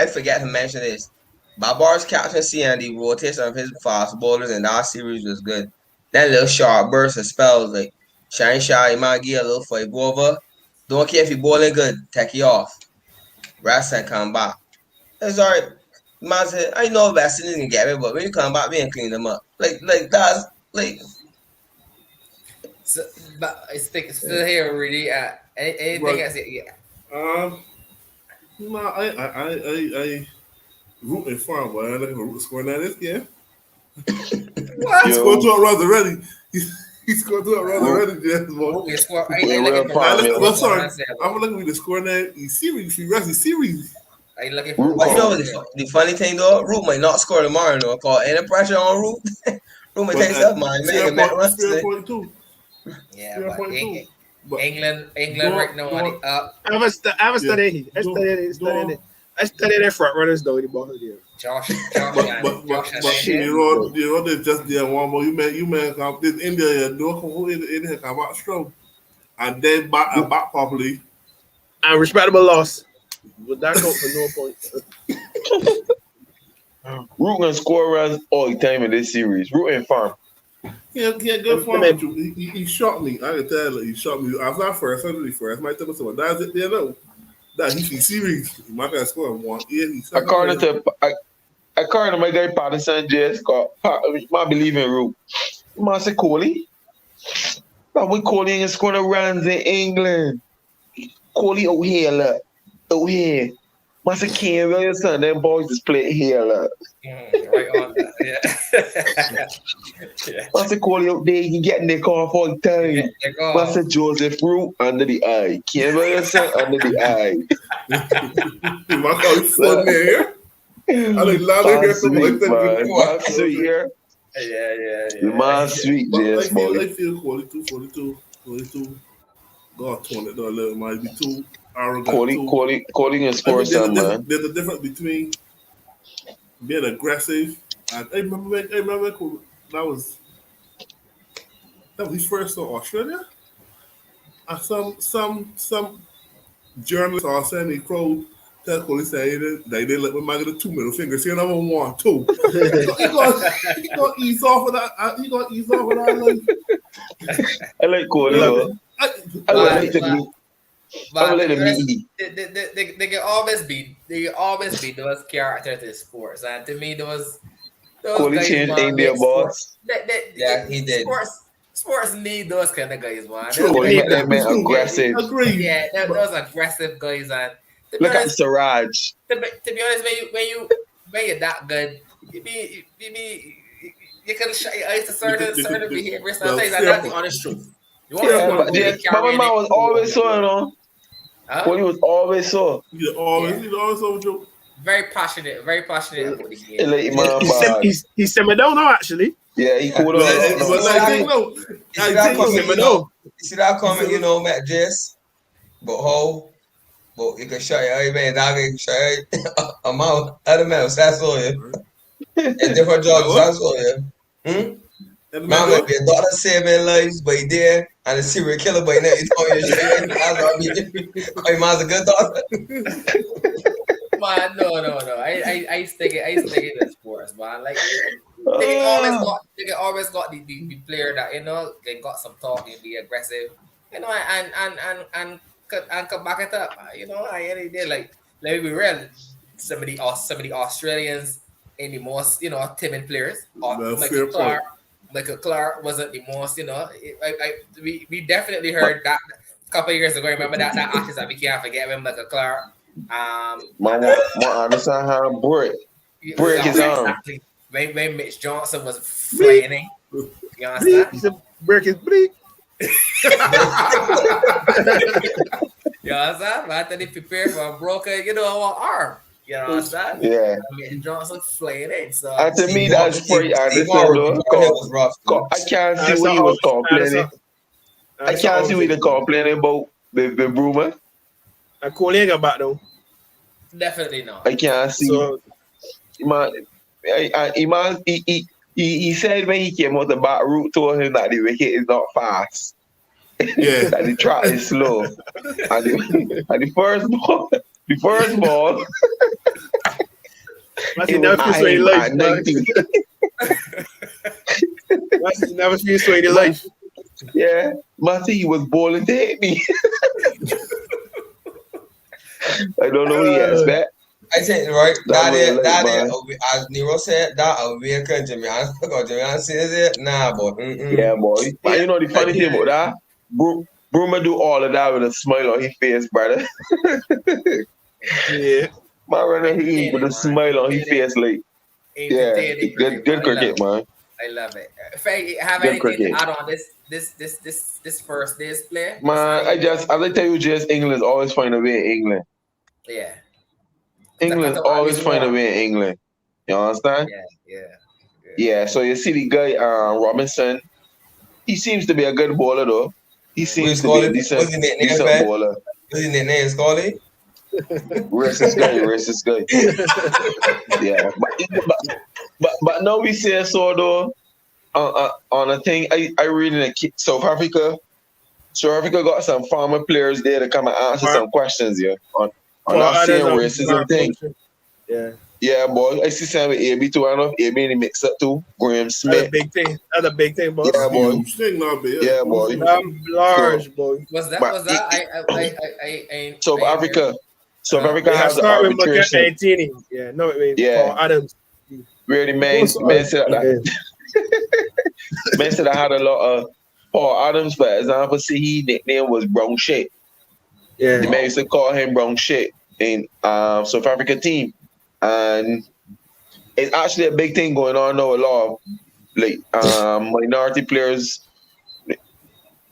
forget to mention this. Babar's captaincy and the rotation of his fast bowlers in that series was good. That little sharp burst of spells like Shine Shy, you might get a little fight over. Don't care if you're bowling good, take you off. Rest and come back. It's alright. Man said, I know Vaseline can get me, but when you come back, we can clean them up. Like that's like. So, but I still here, really. Anything else? Yeah. No, I rooting for him, but I ain't looking for root scoring that this game. What? He scored 2 runs already. He scored 2 runs already, Jess. Sorry, I'm looking for the scoring that series. He rest the series. Are you looking for? But you know the funny thing though, Root might not score tomorrow. No, call any pressure on Root. Root might take stuff, man. 0.2. Yeah, but England right now on the up. I studied their front runners though. The ball here. Josh, but you know, they just there one more. You may come this India, don't come in here come out strong, and then back properly. And respectable loss. Would that go for no point? Root gonna score runs all the time in this series. Root and Farm. Yeah, good for him. He shot me. I can tell you, he shot me. I was not first, I was first. My tell someone that's it. There, no. That he's serious. He might have scored one. Yeah, according to my guy Patterson, just got. I believe in Root. Man say Kohli. But we Kohli ain't scoring runs in England. Kohli out here, look. Out here. Once a king, your son, them boys just play here, look. Right on that, yeah. Once a Kohli out there, he getting their car all the time. Once a Joseph Root under the eye. King your son under the eye. My God, he's so there. I like louder here from man. Sweet here. Yeah. Man, sweet, James. I feel 42. God, 20, a little might be too arrogant. Kohli can score some, man. There's a difference between being aggressive and I remember that was his first on Australia. And some journalists are saying the crowd tell Kohli saying they let me make the 2 middle fingers. See another 1, 2. He gonna ease off of that. I like Kohli. I like to they can always be those characters in sports, and to me those Kohli changed India, boss. Yeah, he did. Sports need those kind of guys, man. That man aggressive. Agreed. Yeah, those aggressive guys, and look at Siraj. To be honest, when you're that good, you can show your eyes to certain behavior. Sometimes that's the honest truth. But my man was always so, you know. Kohli was always so. He's always so Joe. Very passionate about the game. He's semi-down now, actually. Yeah, he cooled on. You see that comment, you know, Matt Jess? But you can show your eye, man. Dog can show your amount. Other man, that's all, yeah. And different jobs, that's all, yeah. Man might be a daughter saving lives, but he did, and a serial killer, but he never told you shit. I mean, man's a good daughter. Man, no. I stick it in sports, man. Like they always got the player that they got some talk and be aggressive, and come back it up. I did like let me be real. Some of the Australians in the most timid players. Michael Clark wasn't the most. We definitely heard that a couple of years ago. Remember that Ashes that we can't forget when Michael Clark. My understand how break his arm. Exactly. When Mitch Johnson was flaming. You understand? He said, break his bleep. You understand? But I think they prepared for a broken, arm. You know what I'm saying? Yeah. Mitch Johnson flaming. So And to me, that's pretty honest. I can't see what he was complaining. I can't see what he complaining about the Bruma. And Kolega back though. Definitely not. I can't see. So, He said when he came out the back route told him that the wicket is not fast. Yeah. That the track is slow. and the first ball. Matthew never feels so in life. Matthew never feels so in life. Yeah, Matthew, he was bowling to hit me. I don't know what he expect. I think right that as Nero said that awakened to me. I forgot to say it. Nah, boy. Yeah, boy. But you know the funny thing about that? Bruma do all of that with a smile on his face, brother. Yeah. My runner with a smile on his face, like good cricket, man. I love it. If I have anything to add on this first day's play, man, as I tell you, just England always find a way in England. Yeah. England always find a way in England. You understand? Yeah. So you see the guy Robinson. He seems to be a good bowler though. He seems to be a decent bowler. What's his name? Scully? Racist guy. Yeah. But now we say so though. On a thing, I read in South Africa. South Africa got some former players there to come and answer some questions here on that same racism thing. Yeah. Yeah, boy. I see some with AB too. I don't know if AB in the mix up too. Graham Smith. That's a big thing, boy. Yeah, boy. Yeah, boy. Large, boy. Was that? I South Africa. South Africa has an arbitration. Yeah, no, Paul Adams. Where the man said that. Man said I had a lot of Paul Adams, for example, see his nickname was Brown Shit. Yeah. The man used to call him Brown Shit in South Africa team. And it's actually a big thing going on now. A lot of like minority players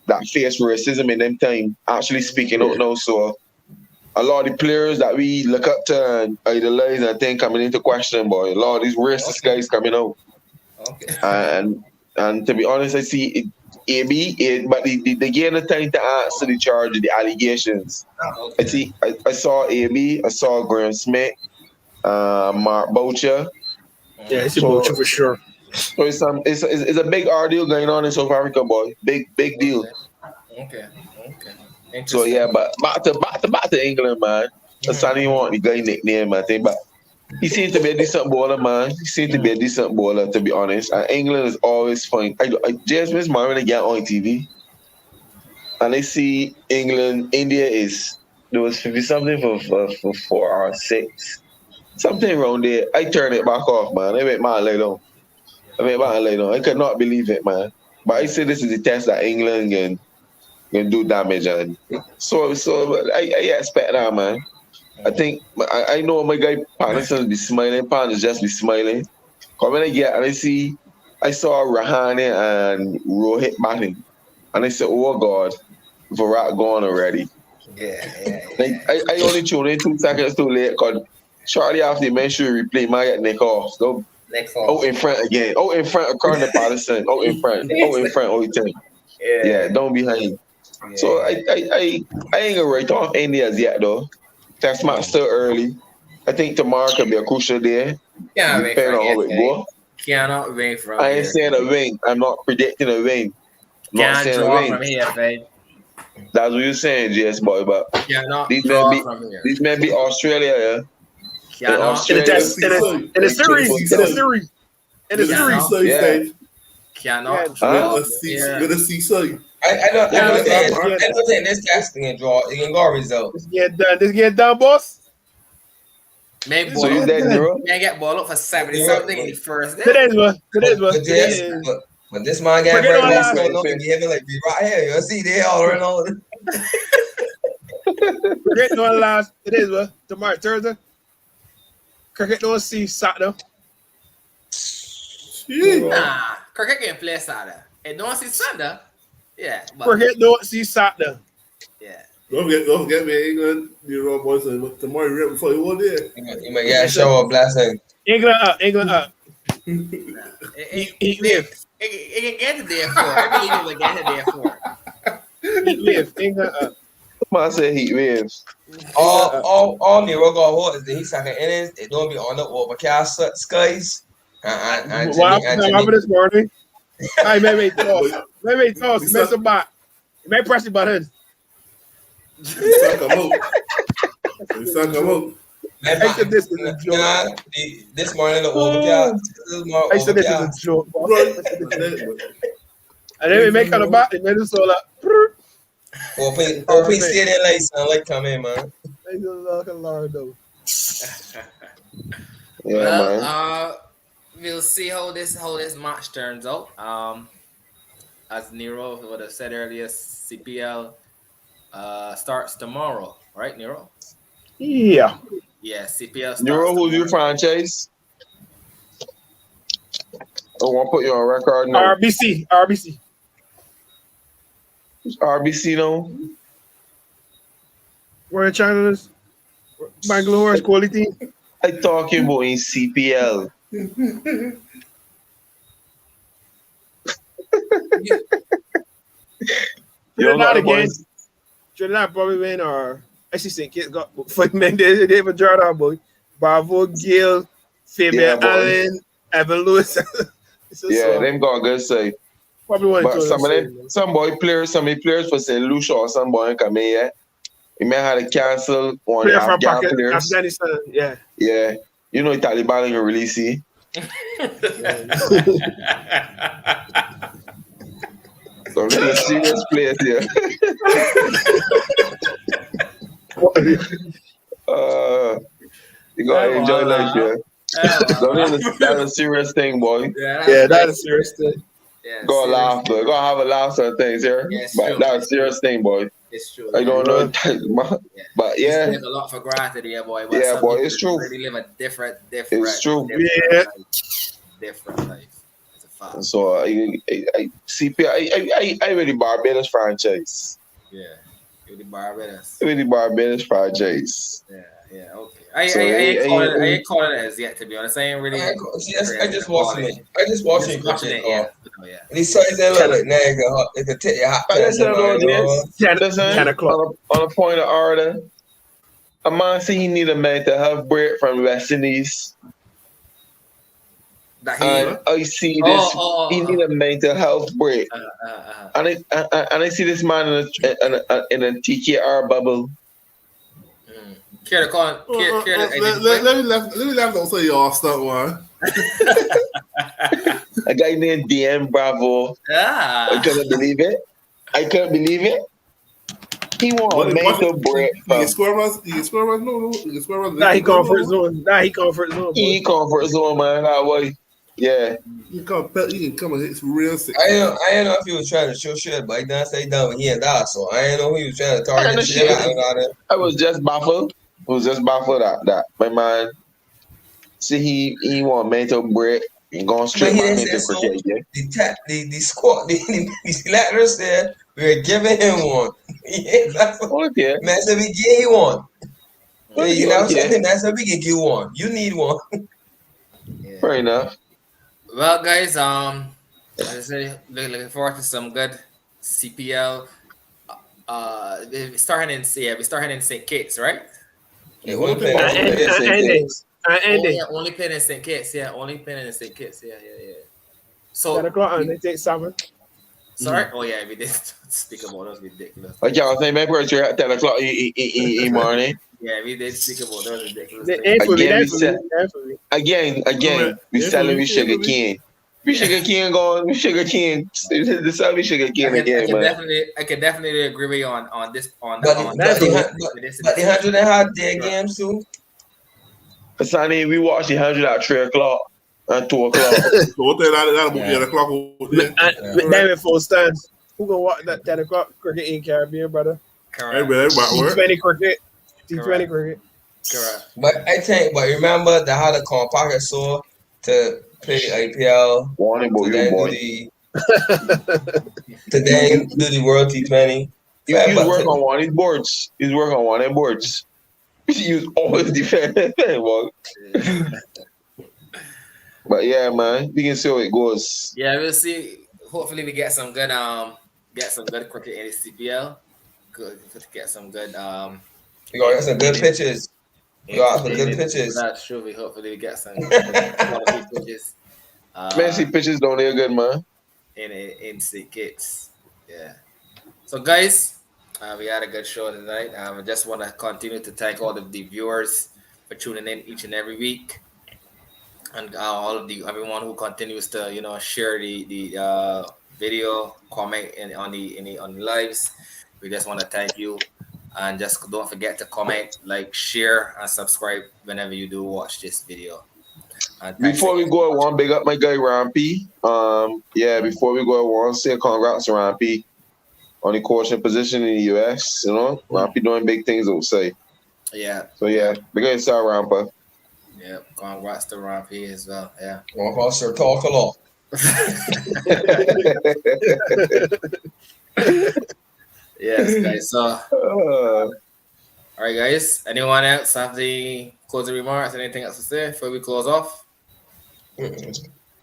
that face racism in them time actually speaking out now. So a lot of the players that we look up to and idolize and think coming into question, boy. A lot of these racist guys coming out. Okay. And to be honest, I see AB, but they gave the time to answer the charge of the allegations. Okay. I saw AB, I saw Graham Smith, Mark Boucher. Yeah, it's a Boucher for sure. So it's a big ordeal going on in South Africa, boy. Big deal. Okay. So yeah, but back to England, man. Sonny want the guy nickname, I think, but he seems to be a decent bowler, man. He seems to be a decent bowler, to be honest. And England is always fun. I just miss my when I get on TV, and I see India there was 50 something for 4 or 6, something around there. I turn it back off, man. I make my lay down. I could not believe it, man. But I say this is the test that England can do damage, and so I expect that, man. I think I know my guy Patterson be smiling. Patterson just be smiling. Cause when I saw Rahane and Rohit batting, and I said, "Oh God, Virat gone already." Yeah. I only tuned in 2 seconds too late. Cause shortly after the mention replay, my get neck off. So out in front again. Out in front of Carter Patterson. Out in front. Yeah, don't behind. Yeah. So I ain't gonna write off India as yet though. Test match still early. I think tomorrow could be a crucial day. Depending on how it goes. Cannot win from I ain't saying a win. I'm not predicting a win. Can't draw from here, Fed. That's what you're saying, JS boy. But Cannot these draw may from here. These may be Australia, yeah. Yeah, no. In a series. Yeah. Stage. Cannot. With a CC. I don't think this casting can draw. It can go result. This get done, boss. Make So you dead, Nero? Man get ball up for 70 something in the first. Today's one. But this man got Forget all very that. so long to be able like be right here. You see they all around all. Cricket don't last. Today's one. Tomorrow Thursday. Cricket don't see Saturday. Nah, cricket can play Saturday. It don't see Sunday. Yeah. Cricket don't see Saturday. Yeah. Don't forget me, England. You know, boys, tomorrow right before you were there. You might get a show of blessing. England up. It can get it there for. I believe it will get it there for. Heat wave. England up. I said heat waves. All Nero got hold is the heat second innings. It don't be on the overcast skies. What happened this morning? I may toss. May some back. May press the button. Suck 'em out. This morning the overcast. I said this is a joke. And then we make on the back. They made us all up. Open stadium lights sound like come in, man. Yeah, man. We'll see how this match turns out. As Nero would have said earlier, CPL starts tomorrow, right, Nero? Yeah. Yeah, CPL starts Nero, who's your franchise? I want to put you on record now. RBC. RBC, no? Where in China is? Bangalore is quality. I talking about in CPL. Trinidad again. Trinidad probably win, or actually St. Kitts got 5 men. They have a Jordan boy. Bravo, Gill, Fabian Allen, Evan Lewis. Them got good say. Probably one. But some of players for St. Lucia or some boy come in here. He may have to cancel one Afghan players. Afghanistan, yeah. Yeah. You know Taliban ain't gonna really see. So really serious players here. You gotta enjoy life here. Don't understand a serious thing, boy. Yeah, that's a serious thing. Yeah, gotta laugh, but gotta have a laugh on things here. Yeah, but true. that's a serious thing, boy. It's true. I don't know, but yeah. There's a lot for granted here, boy. But yeah, boy, it's true. Really live a different. It's true. Different life. It's a fact. So I really Barbados franchise. Yeah, really Barbados. Really Barbados franchise. Yeah, okay. I ain't calling it as yet, to be honest. I ain't really. I just watching it. I just watching it. Yeah. And he says that look like nigga. It could take you hot. On a point of order, a man say he need a mental health break from West Indies. And I see this. He need a mental health break. And I see this man in a TKR bubble. Let me laugh. Don't say y'all stuck one. A guy named DM Bravo. I couldn't believe it. He want a mental break. You square runs. No. You square runs. He comfort zone. He comfort zone, man. That way. Yeah. You can come and hit real sick. I didn't know if he was trying to show shit, but he done say dumb and he ain't die, so I didn't know he was trying to target shit. I was just baffled. That my man. See, he want mental break and going straight into cricket. Yeah. The squad, the selectors said we're giving him one. Okay. Man said we give you one. You know something? Man said we can give one. You need one. Fair enough. Well, guys, as I said, looking forward to some good CPL. We're starting in St. Kitts, right? Only playing in St. Kitts, yeah. Only playing in St. Kitts, yeah. So 10 o'clock and they take 7. Sorry? Oh yeah, we did speak about those ridiculous. Like y'all say, maybe we're at 10 o'clock in morning. Yeah, we did speak about those ridiculous They things. ain't for me. Again, They we for said me. They for me. again, we Yeah, selling for we me, sugar yeah, for me. cane. We sugar cane going, we sugar cane. The selling sugar cane again, man. I can definitely agree with you on this on But on That's the, what- but, with this but the 100 and hard day games too. Hasani, we watched the 100 at 3 o'clock and 2 o'clock. So what that Yeah. the clock over there. And David full stands. Who gonna watch that 10 o'clock cricket in Caribbean, brother? correct. Everybody work. T20 cricket. T20 Correct. cricket. Correct. But remember they had a compact so to play the IPL, Warning about to you, then boy. do the World T20. He's working on one of his boards. He's working on one of his boards. He use all his defense. But yeah, man, we can see how it goes. Yeah, we'll see. Hopefully, we get some good cricket in the CPL. Good to get some good You got some good pitches. You got some good pitches. That's true. Hopefully, we get some quality pitches. Man, see pitches don't they good, man. In kits. Yeah. So, guys, we had a good show tonight. I just want to continue to thank all of the viewers for tuning in each and every week, and all of everyone who continues to share the video, comment on the lives. We just want to thank you, and just don't forget to comment, like, share, and subscribe whenever you do watch this video. Before we go, I want to big up my guy Rampy. Before we go, I want to say congrats to Rampy on the coaching position in the US. Rampy doing big things outside. Yeah. So yeah, big up yourself, Rampa. Yeah, congrats to Rampy as well. Yeah. Sir talk a lot. Yes, guys. So, Uh, all right, guys. Anyone else have the closing remarks? Anything else to say before we close off?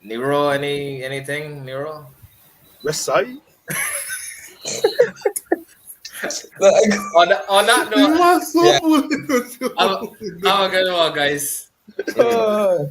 Nero, anything? Nero? West Side. On that You note, are so Yeah. foolish. have a good one, guys. uh.